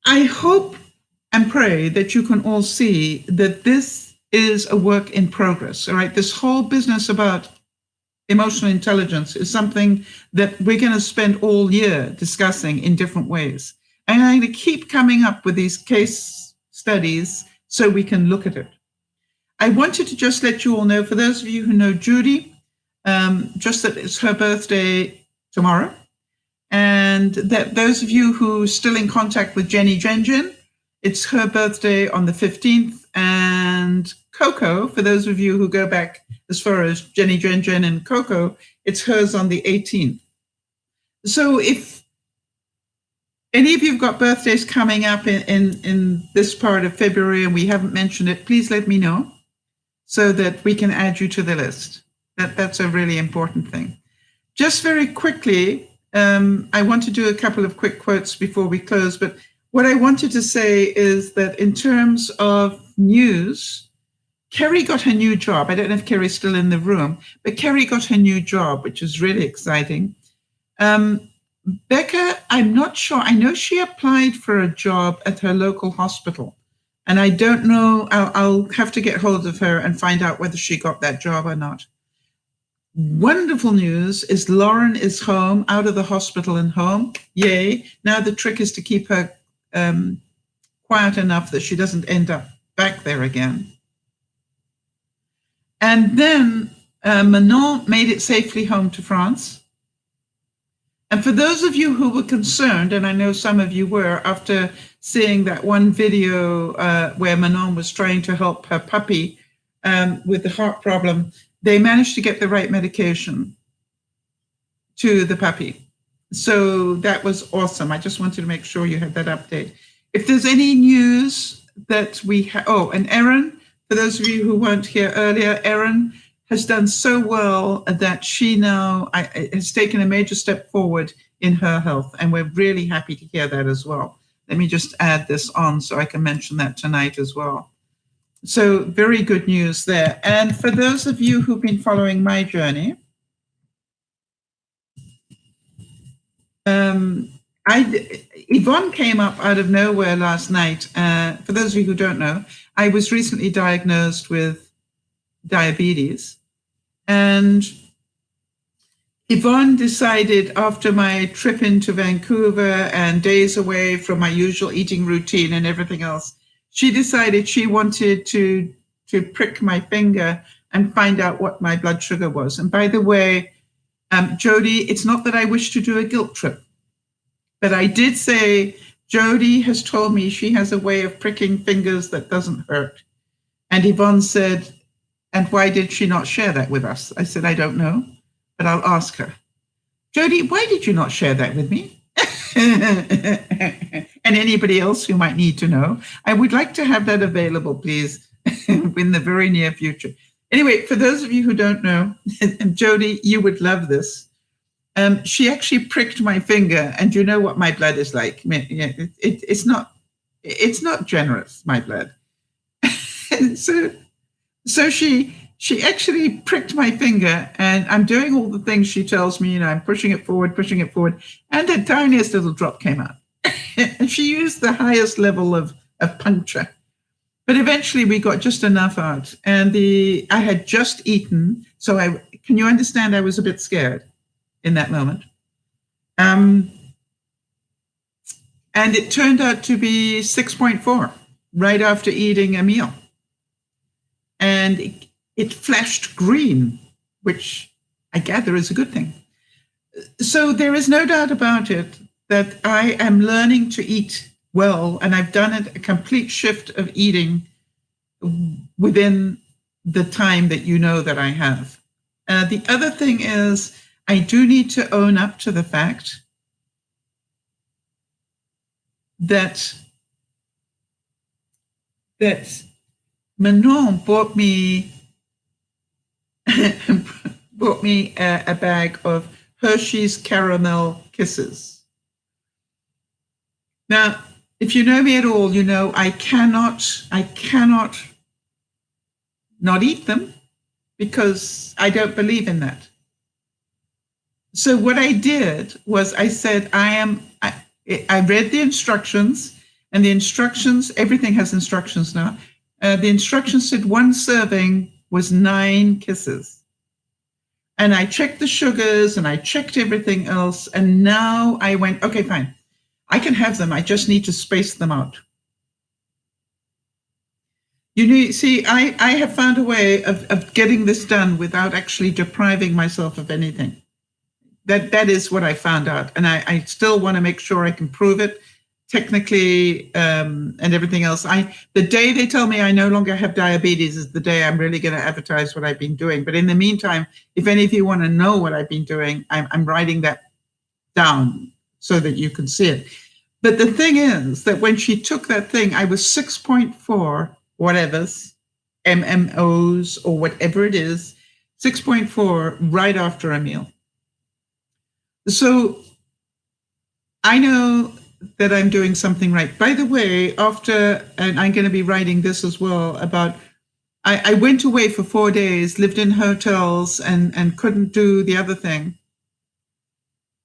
I hope and pray that you can all see that this is a work in progress. All right. This whole business about emotional intelligence is something that we're going to spend all year discussing in different ways. And I'm going to keep coming up with these case studies so we can look at it. I wanted to just let you all know, for those of you who know Judy, just that it's her birthday tomorrow. And that those of you who are still in contact with Jenny Genjin, it's her birthday on the 15th. And Coco, for those of you who go back as far as Jenny Genjin and Coco, it's hers on the 18th. So if any of you have got birthdays coming up in this part of February and we haven't mentioned it, please let me know so that we can add you to the list. That's a really important thing. Just very quickly, I want to do a couple of quick quotes before we close, but what I wanted to say is that in terms of news, Kerry got her new job. I don't know if Kerry's still in the room, but Kerry got her new job, which is really exciting. Becca, I'm not sure. I know she applied for a job at her local hospital, and I don't know. I'll have to get hold of her and find out whether she got that job or not. Wonderful news is Lauren is home, out of the hospital and home. Yay. Now the trick is to keep her quiet enough that she doesn't end up back there again. And then Manon made it safely home to France. And for those of you who were concerned, and I know some of you were, after seeing that one video where Manon was trying to help her puppy with the heart problem, they managed to get the right medication to the puppy. So that was awesome. I just wanted to make sure you had that update. If there's any news that we have, oh, and Erin, for those of you who weren't here earlier, Erin has done so well that she now has taken a major step forward in her health, and we're really happy to hear that as well. Let me just add this on so I can mention that tonight as well. So very good news there. And for those of you who've been following my journey, Yvonne came up out of nowhere last night. For those of you who don't know, I was recently diagnosed with diabetes. And Yvonne decided, after my trip into Vancouver and days away from my usual eating routine and everything else, she decided she wanted to prick my finger and find out what my blood sugar was. And by the way, Jody, it's not that I wish to do a guilt trip, but I did say, Jody has told me she has a way of pricking fingers that doesn't hurt. And Yvonne said, and why did she not share that with us? I said, I don't know, but I'll ask her. Jody, why did you not share that with me? And anybody else who might need to know, I would like to have that available, please, in the very near future. Anyway, for those of you who don't know, Jody, you would love this. She actually pricked my finger, and you know what my blood is like. It's not generous, my blood. So she actually pricked my finger, and I'm doing all the things she tells me, and I'm pushing it forward, and the tiniest little drop came out. And she used the highest level of puncture. But eventually we got just enough out. And I had just eaten, so can you understand I was a bit scared in that moment? And it turned out to be 6.4 right after eating a meal. And it flashed green, which I gather is a good thing. So there is no doubt about it that I am learning to eat well, and I've done a complete shift of eating within the time that you know that I have. The other thing is I do need to own up to the fact that Manon bought me a bag of Hershey's Caramel Kisses. Now, if you know me at all, you know I cannot not eat them because I don't believe in that. So what I did was I said, I read the instructions, and the instructions, everything has instructions now. The instructions said 1 serving was 9 kisses. And I checked the sugars and I checked everything else. And now I went, okay, fine. I can have them. I just need to space them out. See, I have found a way of getting this done without actually depriving myself of anything. That is what I found out. And I still want to make sure I can prove it technically and everything else. The day they tell me I no longer have diabetes is the day I'm really going to advertise what I've been doing. But in the meantime, if any of you want to know what I've been doing, I'm writing that down so that you can see it. But the thing is that when she took that thing, I was 6.4 whatever's, MMOs or whatever it is, 6.4 right after a meal. So I know that I'm doing something right. By the way, and I'm going to be writing this as well about, I went away for 4 days, lived in hotels and couldn't do the other thing.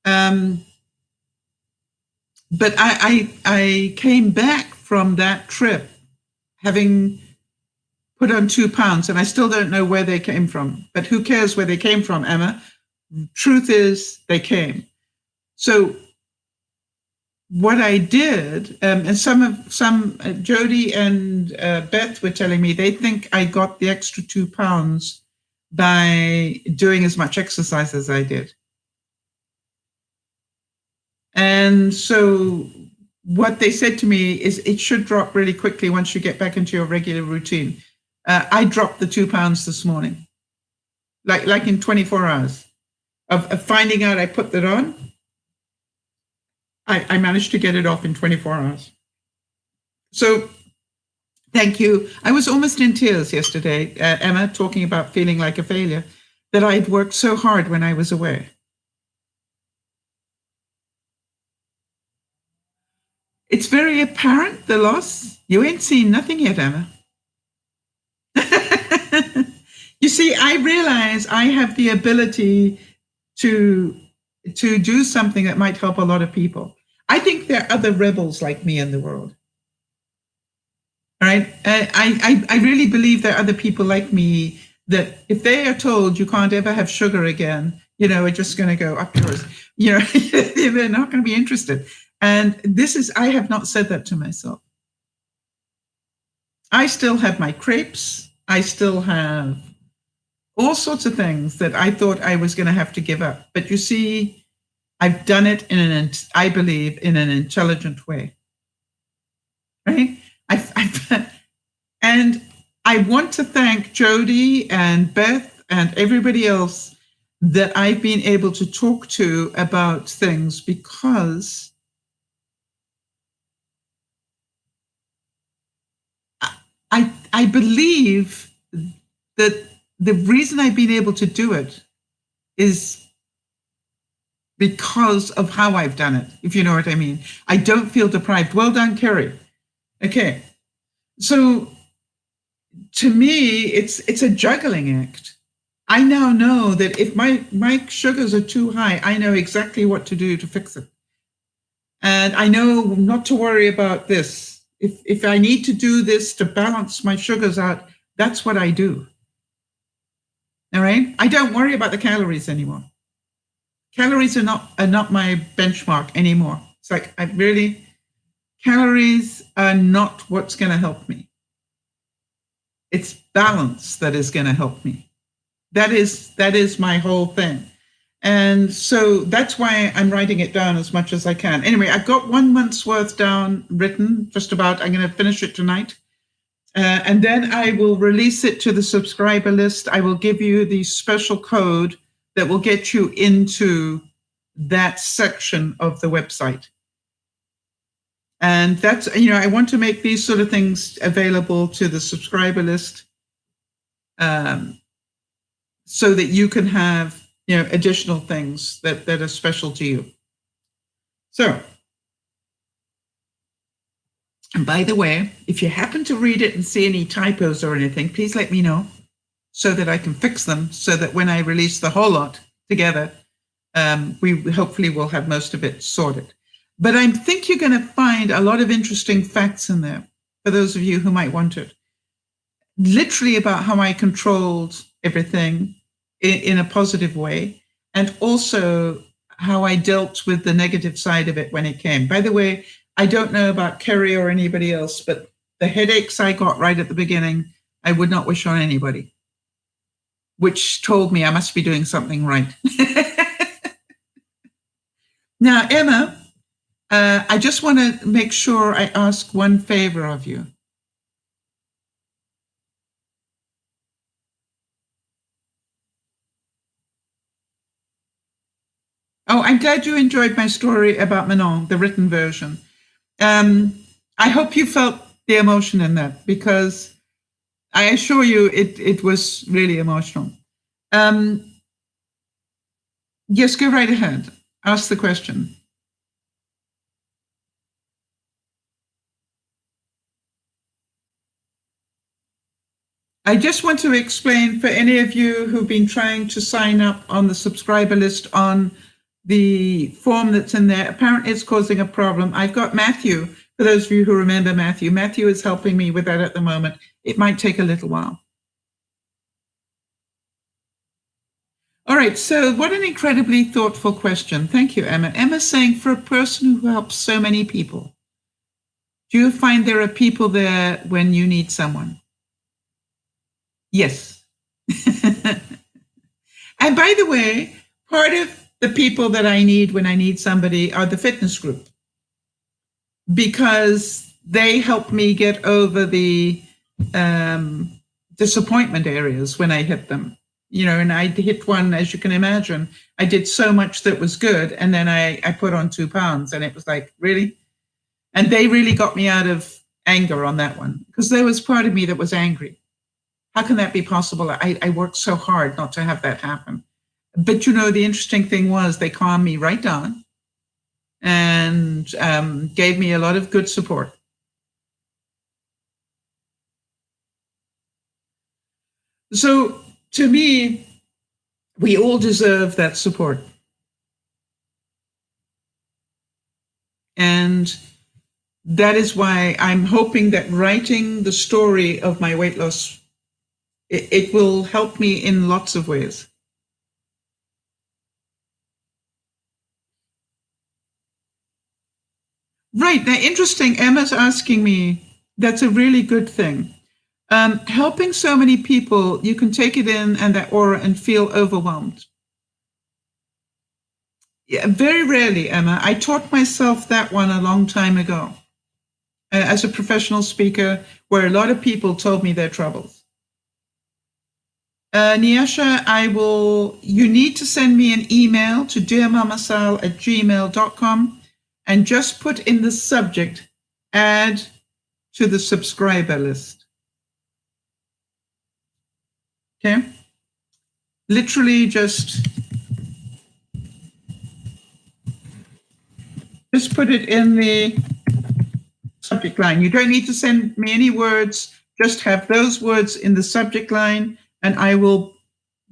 But I came back from that trip having put on 2 pounds, and I still don't know where they came from. But who cares where they came from, Emma? Truth is, they came. So what I did, and some Jody and Beth were telling me they think I got the extra 2 pounds by doing as much exercise as I did. And so what they said to me is it should drop really quickly once you get back into your regular routine. I dropped the 2 pounds this morning, like in 24 hours of finding out I put that on. I managed to get it off in 24 hours. So thank you. I was almost in tears yesterday, Emma, talking about feeling like a failure, that I'd worked so hard when I was away. It's very apparent, the loss. You ain't seen nothing yet, Emma. You see, I realize I have the ability to do something that might help a lot of people. I think there are other rebels like me in the world. All right. I really believe there are other people like me that if they are told you can't ever have sugar again, we're just going to go up yours. They're not going to be interested. And I have not said that to myself. I still have my crepes. I still have all sorts of things that I thought I was going to have to give up. But you see, I've done it I believe, in an intelligent way. Right? And I want to thank Jody and Beth and everybody else that I've been able to talk to about things, because I believe that the reason I've been able to do it is because of how I've done it, if you know what I mean. I don't feel deprived. Well done, Kerry. Okay. So to me, it's a juggling act. I now know that if my sugars are too high, I know exactly what to do to fix it. And I know not to worry about this. If I need to do this to balance my sugars out, that's what I do. All right? I don't worry about the calories anymore. Calories are not my benchmark anymore. It's like calories are not what's going to help me. It's balance that is going to help me. That is my whole thing. And so that's why I'm writing it down as much as I can. Anyway, I've got 1 month's worth down written, just about. I'm going to finish it tonight. And then I will release it to the subscriber list. I will give you the special code that will get you into that section of the website. And that's, I want to make these sort of things available to the subscriber list so that you can have, additional things that are special to you. So, and by the way, if you happen to read it and see any typos or anything, please let me know so that I can fix them, so that when I release the whole lot together, we hopefully will have most of it sorted. But I think you're going to find a lot of interesting facts in there for those of you who might want it. Literally about how I controlled everything in a positive way, and also how I dealt with the negative side of it when it came. By the way, I don't know about Kerry or anybody else, but the headaches I got right at the beginning, I would not wish on anybody, which told me I must be doing something right. Now, Emma, I just want to make sure I ask one favor of you. Oh, I'm glad you enjoyed my story about Manon, the written version. I hope you felt the emotion in that, because I assure you it was really emotional. Yes, go right ahead. Ask the question. I just want to explain for any of you who've been trying to sign up on the subscriber list on the form that's in there. Apparently it's causing a problem. I've got Matthew, for those of you who remember Matthew. Matthew is helping me with that at the moment. It might take a little while. All right, so what an incredibly thoughtful question. Thank you, Emma. Emma's saying, for a person who helps so many people, do you find there are people there when you need someone? Yes. And by the way, part of the people that I need when I need somebody are the fitness group, because they help me get over the disappointment areas when I hit them. You know, and I hit one, as you can imagine, I did so much that was good, and then I put on 2 pounds, and it was like, really? And they really got me out of anger on that one, because there was part of me that was angry. How can that be possible? I worked so hard not to have that happen. But, you know, the interesting thing was they calmed me right down and gave me a lot of good support. So to me, we all deserve that support. And that is why I'm hoping that writing the story of my weight loss, it will help me in lots of ways. Right. Now, interesting. Emma's asking me, that's a really good thing. Helping so many people, you can take it in and that aura and feel overwhelmed. Yeah, very rarely, Emma. I taught myself that one a long time ago as a professional speaker, where a lot of people told me their troubles. Nyasha, you need to send me an email to DearMamaSal@gmail.com and just put in the subject, add to the subscriber list. Okay? Literally just put it in the subject line. You don't need to send me any words, just have those words in the subject line, and I will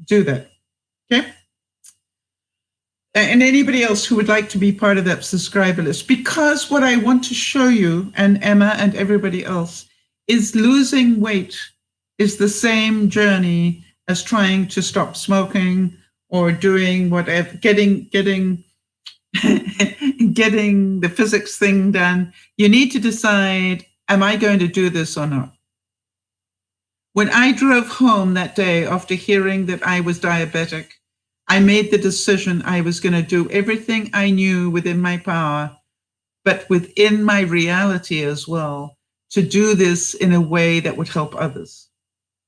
do that. Okay? And anybody else who would like to be part of that subscriber list, because what I want to show you, and Emma and everybody else, is losing weight is the same journey as trying to stop smoking or doing whatever, getting the physics thing done. You need to decide, am I going to do this or not? When I drove home that day after hearing that I was diabetic, I made the decision I was going to do everything I knew within my power, but within my reality as well, to do this in a way that would help others.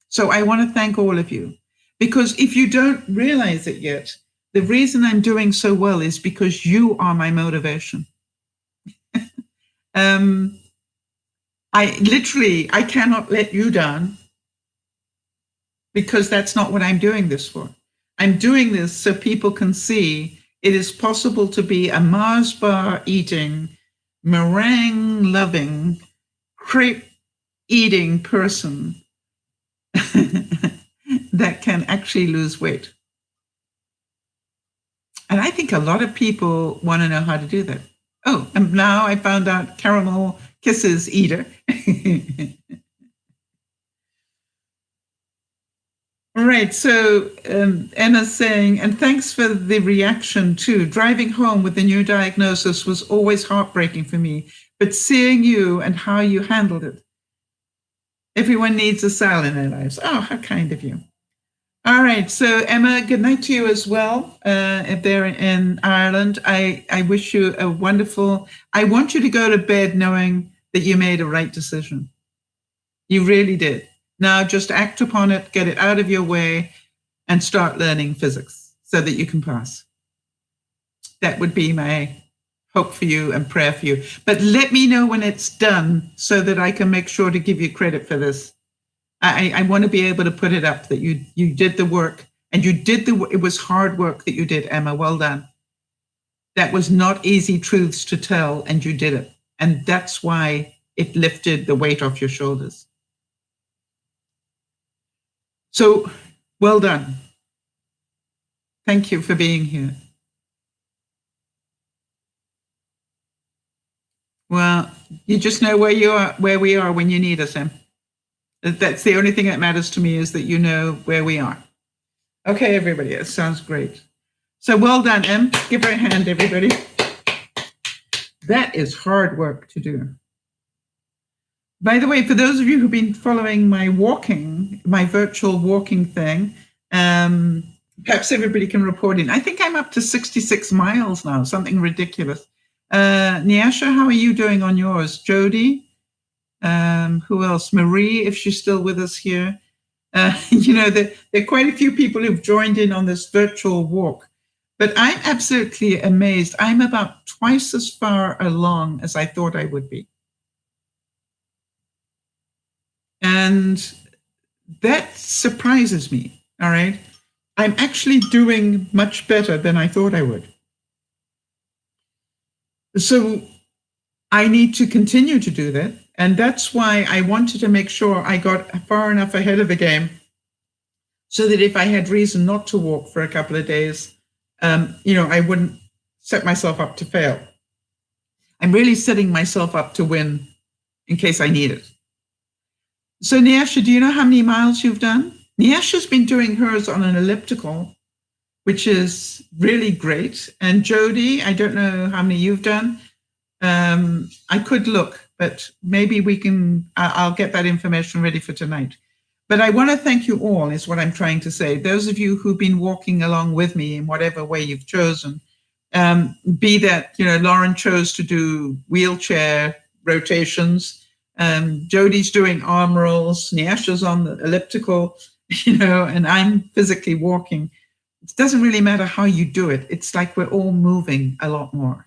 So I want to thank all of you, because if you don't realize it yet, the reason I'm doing so well is because you are my motivation. I cannot let you down, because that's not what I'm doing this for. I'm doing this so people can see it is possible to be a Mars bar eating, meringue loving, crepe eating person that can actually lose weight. And I think a lot of people want to know how to do that. Oh, and now I found out caramel kisses eater. All right, so Emma's saying, and thanks for the reaction too. Driving home with the new diagnosis was always heartbreaking for me, but seeing you and how you handled it Everyone needs a Sal in their lives. Oh, how kind of you. All right. So, Emma, good night to you as well. If they're in Ireland, I wish you a wonderful, I want you to go to bed knowing that you made a right decision. You really did. Now just act upon it, get it out of your way, and start learning physics so that you can pass. That would be my hope for you and prayer for you. But let me know when it's done so that I can make sure to give you credit for this. I want to be able to put it up that you did the work, and you did it was hard work that you did, Emma. Well done. That was not easy truths to tell, and you did it. And that's why it lifted the weight off your shoulders. So, well done. Thank you for being here. Well, you just know where we are when you need us, Em. That's the only thing that matters to me, is that you know where we are. Okay, everybody, it sounds great. So well done, Em. Give her a hand, everybody. That is hard work to do. By the way, for those of you who've been following my virtual walking thing, perhaps everybody can report in. I think I'm up to 66 miles now, something ridiculous. Nyasha, how are you doing on yours? Jody? Who else? Marie, if she's still with us here. There are quite a few people who've joined in on this virtual walk, but I'm absolutely amazed. I'm about twice as far along as I thought I would be. And that surprises me, all right? I'm actually doing much better than I thought I would. So I need to continue to do that. And that's why I wanted to make sure I got far enough ahead of the game so that if I had reason not to walk for a couple of days, I wouldn't set myself up to fail. I'm really setting myself up to win in case I need it. So Nyasha, do you know how many miles you've done? Nyasha's been doing hers on an elliptical, which is really great. And Jody, I don't know how many you've done. I could look, but maybe I'll get that information ready for tonight. But I want to thank you all, is what I'm trying to say. Those of you who've been walking along with me in whatever way you've chosen, be that, Lauren chose to do wheelchair rotations, Jody's doing arm rolls, Nyasha's on the elliptical, and I'm physically walking. It doesn't really matter how you do it. It's like we're all moving a lot more.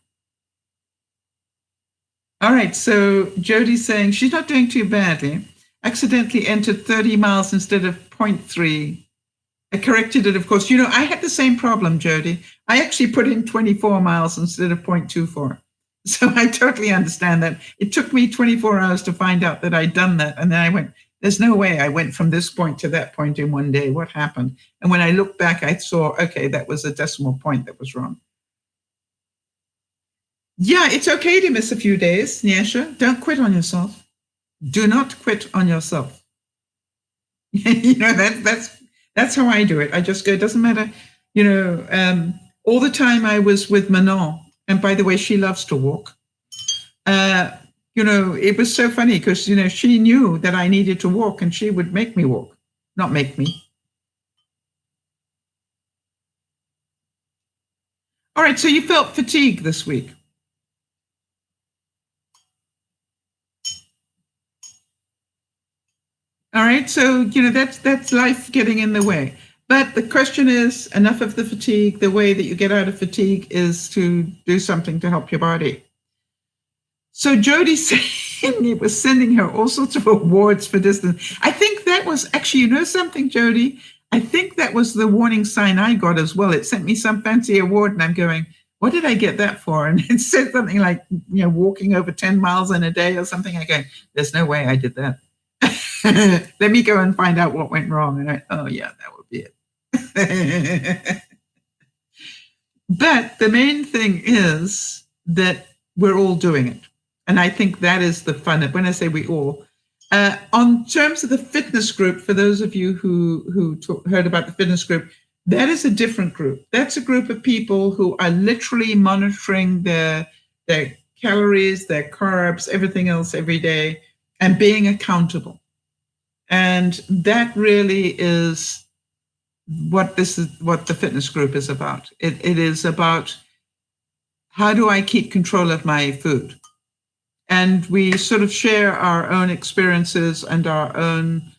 All right, so Jody's saying she's not doing too badly. Accidentally entered 30 miles instead of 0.3. I corrected it, of course. I had the same problem, Jody. I actually put in 24 miles instead of 0.24. So I totally understand that. It took me 24 hours to find out that I'd done that. And then I went, there's no way I went from this point to that point in one day. What happened? And when I looked back, I saw, okay, that was a decimal point that was wrong. Yeah, it's okay to miss a few days, Nyasha. Don't quit on yourself. Do not quit on yourself. That's how I do it. I just go, it doesn't matter. All the time I was with Manon, and by the way, she loves to walk. It was so funny because, she knew that I needed to walk and she would make me walk, not make me. All right, so you felt fatigue this week. All right, so, that's life getting in the way. But the question is, enough of the fatigue. The way that you get out of fatigue is to do something to help your body. So Jody saying it was sending her all sorts of awards for distance. I think that was actually, something, Jody? I think that was the warning sign I got as well. It sent me some fancy award and I'm going, what did I get that for? And it said something like, walking over 10 miles in a day or something. I go, there's no way I did that. Let me go and find out what went wrong. And oh yeah, that would be it. But the main thing is that we're all doing it. And I think that is the fun. When I say we all, on terms of the fitness group, for those of you who heard about the fitness group, that is a different group. That's a group of people who are literally monitoring their calories, their carbs, everything else every day, and being accountable. And that really is what what the fitness group is about. It is about, how do I keep control of my food? And we sort of share our own experiences and our own,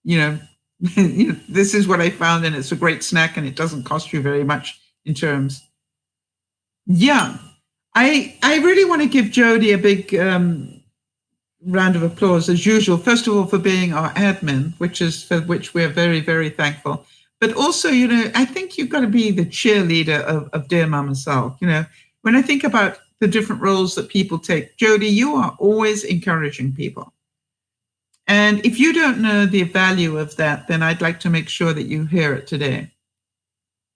you know, this is what I found, and it's a great snack, and it doesn't cost you very much in terms. Yeah, I really want to give Jody a big round of applause as usual. First of all, for being our admin, for which we're very, very thankful. But also, I think you've got to be the cheerleader of Dear Mama Sal. When I think about the different roles that people take, Jody, you are always encouraging people. And if you don't know the value of that, then I'd like to make sure that you hear it today.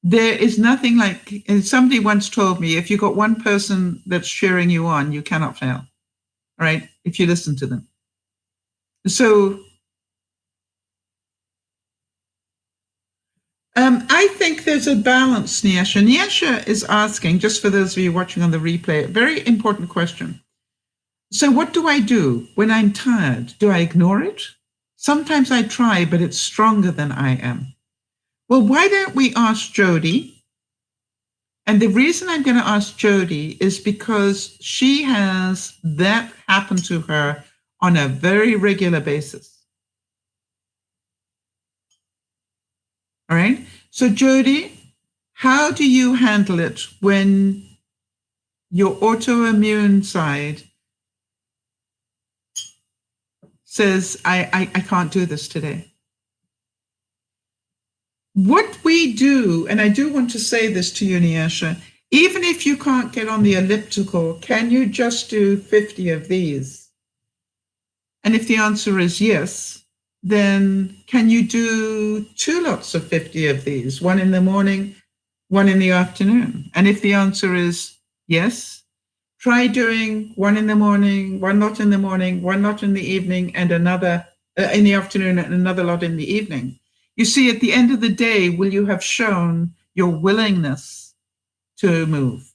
There is nothing like, and somebody once told me, if you've got one person that's cheering you on, you cannot fail, right? If you listen to them. So I think there's a balance, Nyasha. Nyasha is asking, just for those of you watching on the replay, a very important question. So what do I do when I'm tired? Do I ignore it? Sometimes I try, but it's stronger than I am. Well, why don't we ask Jody? And the reason I'm going to ask Jody is because she has that happen to her on a very regular basis. All right. So Jody, how do you handle it when your autoimmune side says, I can't do this today? What we do, and I do want to say this to you, Nyasha, even if you can't get on the elliptical, can you just do 50 of these? And if the answer is yes, then can you do 2 lots of 50 of these, one in the morning, one in the afternoon? And if the answer is yes, try doing one in the morning, one lot in the morning, one lot in the evening, and another in the afternoon, and another lot in the evening. You see, at the end of the day, will you have shown your willingness to move,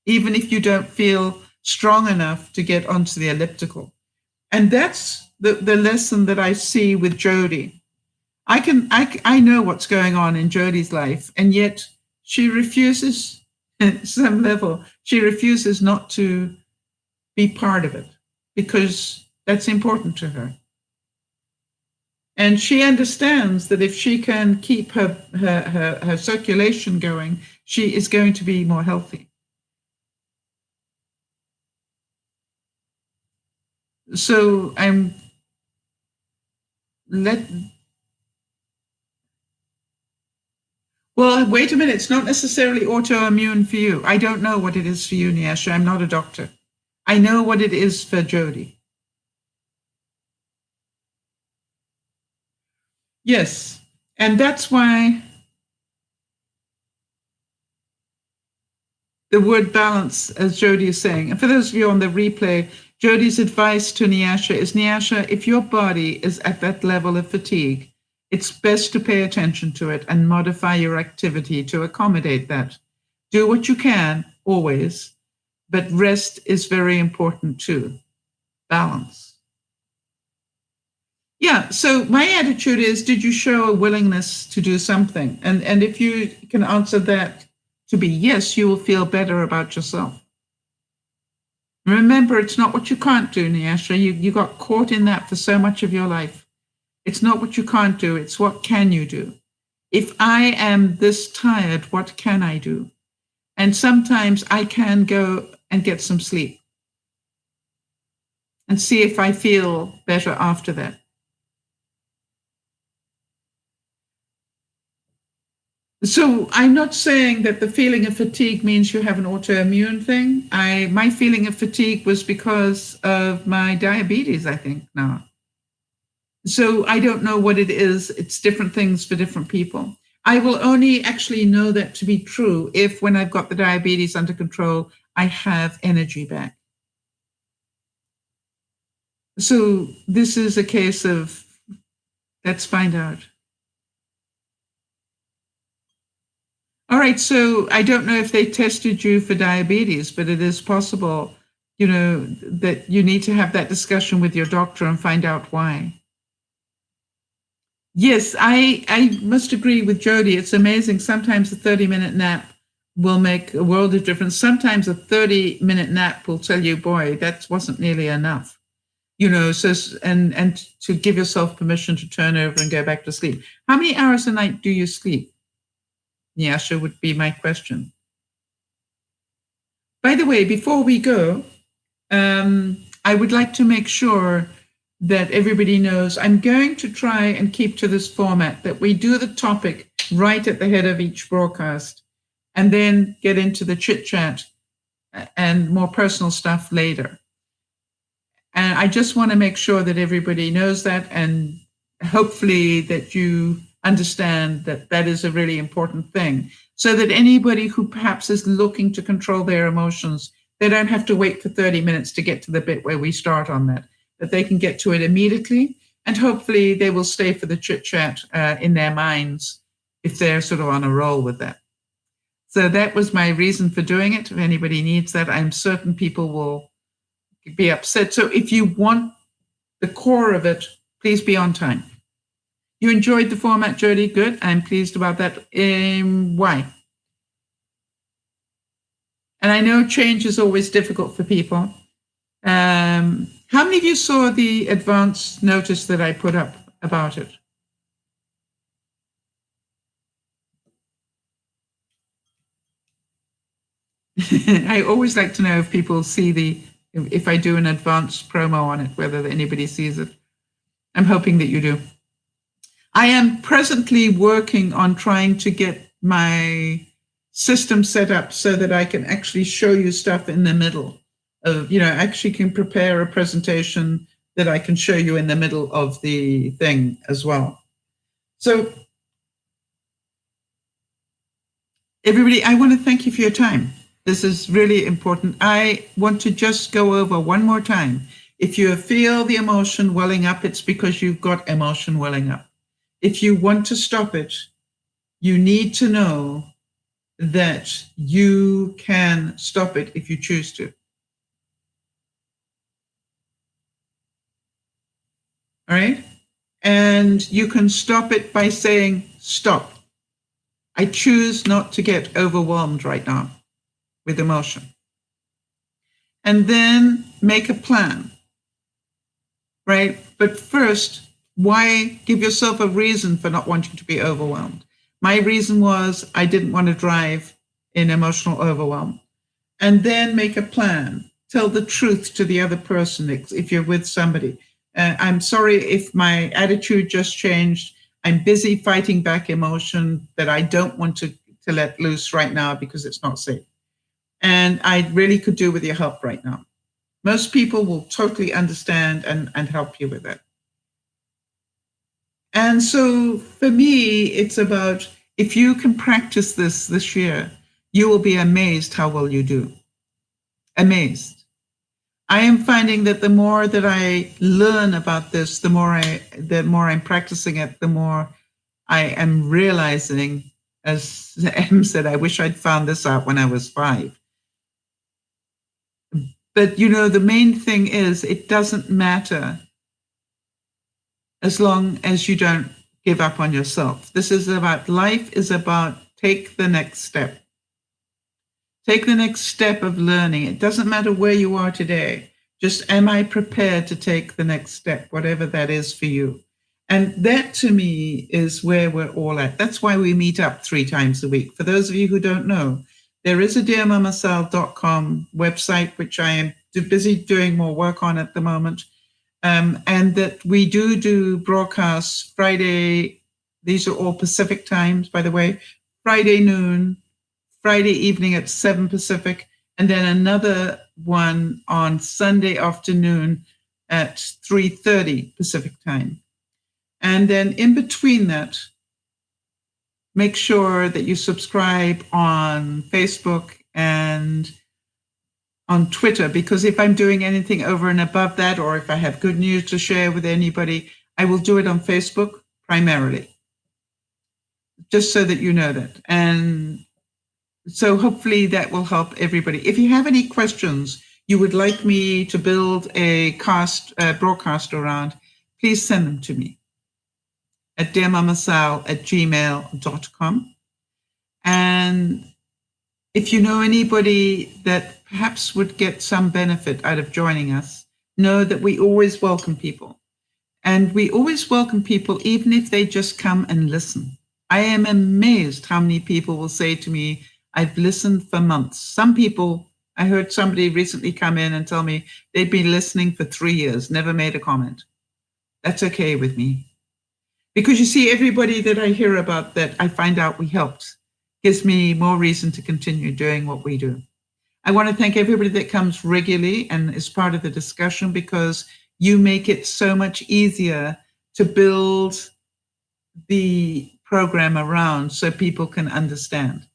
even if you don't feel strong enough to get onto the elliptical? And that's the lesson that I see with Jody. I know what's going on in Jody's life, and yet she refuses, at some level, she refuses not to be part of it because that's important to her. And she understands that if she can keep her circulation going, she is going to be more healthy. So well, wait a minute. It's not necessarily autoimmune for you. I don't know what it is for you, Nyasha. I'm not a doctor. I know what it is for Jody. Yes. And that's why the word balance, as Jody is saying, and for those of you on the replay, Jody's advice to Nyasha is, Nyasha, if your body is at that level of fatigue, it's best to pay attention to it and modify your activity to accommodate that. Do what you can, always, but rest is very important too. Balance. Yeah, so my attitude is, did you show a willingness to do something? And if you can answer that to be yes, you will feel better about yourself. Remember, it's not what you can't do, Nyasha. You got caught in that for so much of your life. It's not what you can't do, it's what can you do. If I am this tired, what can I do? And sometimes I can go and get some sleep and see if I feel better after that. So I'm not saying that the feeling of fatigue means you have an autoimmune thing. My feeling of fatigue was because of my diabetes, I think, now. So I don't know what it is. It's different things for different people. I will only actually know that to be true if, when I've got the diabetes under control, I have energy back. So this is a case of, let's find out. All right, so I don't know if they tested you for diabetes, but it is possible, that you need to have that discussion with your doctor and find out why. Yes, I must agree with Jody. It's amazing. Sometimes a 30-minute nap will make a world of difference. Sometimes a 30-minute nap will tell you, boy, that wasn't nearly enough. So and to give yourself permission to turn over and go back to sleep. How many hours a night do you sleep? Nyasha would be my question. By the way, before we go, I would like to make sure that everybody knows I'm going to try and keep to this format, that we do the topic right at the head of each broadcast and then get into the chit chat and more personal stuff later. And I just want to make sure that everybody knows that, and hopefully that you understand that that is a really important thing, so that anybody who perhaps is looking to control their emotions, they don't have to wait for 30 minutes to get to the bit where we start on that they can get to it immediately. And hopefully they will stay for the chit chat in their minds if they're sort of on a roll with that. So that was my reason for doing it. If anybody needs that, I'm certain people will be upset. So if you want the core of it, please be on time. You enjoyed the format, Jody? Good. I'm pleased about that. Why? And I know change is always difficult for people. How many of you saw the advance notice that I put up about it? I always like to know if people see if I do an advance promo on it, whether anybody sees it. I'm hoping that you do. I am presently working on trying to get my system set up so that I can actually show you stuff in the middle of, actually can prepare a presentation that I can show you in the middle of the thing as well. So everybody, I want to thank you for your time. This is really important. I want to just go over one more time. If you feel the emotion welling up, it's because you've got emotion welling up. If you want to stop it, you need to know that you can stop it if you choose to. All right? And you can stop it by saying, stop. I choose not to get overwhelmed right now with emotion. And then make a plan, right? But first, why give yourself a reason for not wanting to be overwhelmed? My reason was I didn't want to drive in emotional overwhelm. And then make a plan. Tell the truth to the other person if you're with somebody. I'm sorry if my attitude just changed. I'm busy fighting back emotion that I don't want to let loose right now because it's not safe. And I really could do with your help right now. Most people will totally understand and help you with it. And so for me, it's about, if you can practice this year, you will be amazed how well you do. Amazed. I am finding that the more that I learn about this, the more I'm practicing it, the more I am realizing, as Em said, I wish I'd found this out when I was 5. But, the main thing is it doesn't matter as long as you don't give up on yourself. This is about, life is about take the next step. Take the next step of learning. It doesn't matter where you are today. Just, am I prepared to take the next step, whatever that is for you? And that to me is where we're all at. That's why we meet up 3 times a week. For those of you who don't know, there is a DearMamaSal.com website, which I am busy doing more work on at the moment. And that we do broadcasts Friday. These are all Pacific times, by the way. Friday noon, Friday evening at 7 Pacific, and then another one on Sunday afternoon at 3:30 Pacific time. And then in between that, make sure that you subscribe on Facebook and on Twitter, because if I'm doing anything over and above that, or if I have good news to share with anybody, I will do it on Facebook primarily, just so that you know that. And so hopefully that will help everybody. If you have any questions you would like me to build a broadcast around, please send them to me. at DearMamaSal@gmail.com. And if you know anybody that perhaps would get some benefit out of joining us, know that we always welcome people. And we always welcome people, even if they just come and listen. I am amazed how many people will say to me, I've listened for months. Some people, I heard somebody recently come in and tell me they'd been listening for 3 years, never made a comment. That's okay with me. Because you see, everybody that I hear about that I find out we helped gives me more reason to continue doing what we do. I want to thank everybody that comes regularly and is part of the discussion, because you make it so much easier to build the program around so people can understand.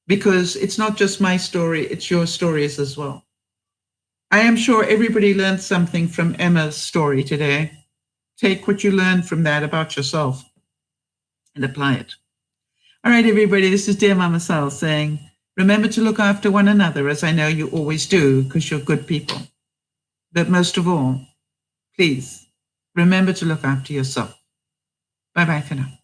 Because it's not just my story, it's your stories as well. I am sure everybody learned something from Emma's story today. Take what you learned from that about yourself and apply it. All right, everybody, this is Dear Mama Sal saying, remember to look after one another, as I know you always do, because you're good people. But most of all, please remember to look after yourself. Bye-bye for now.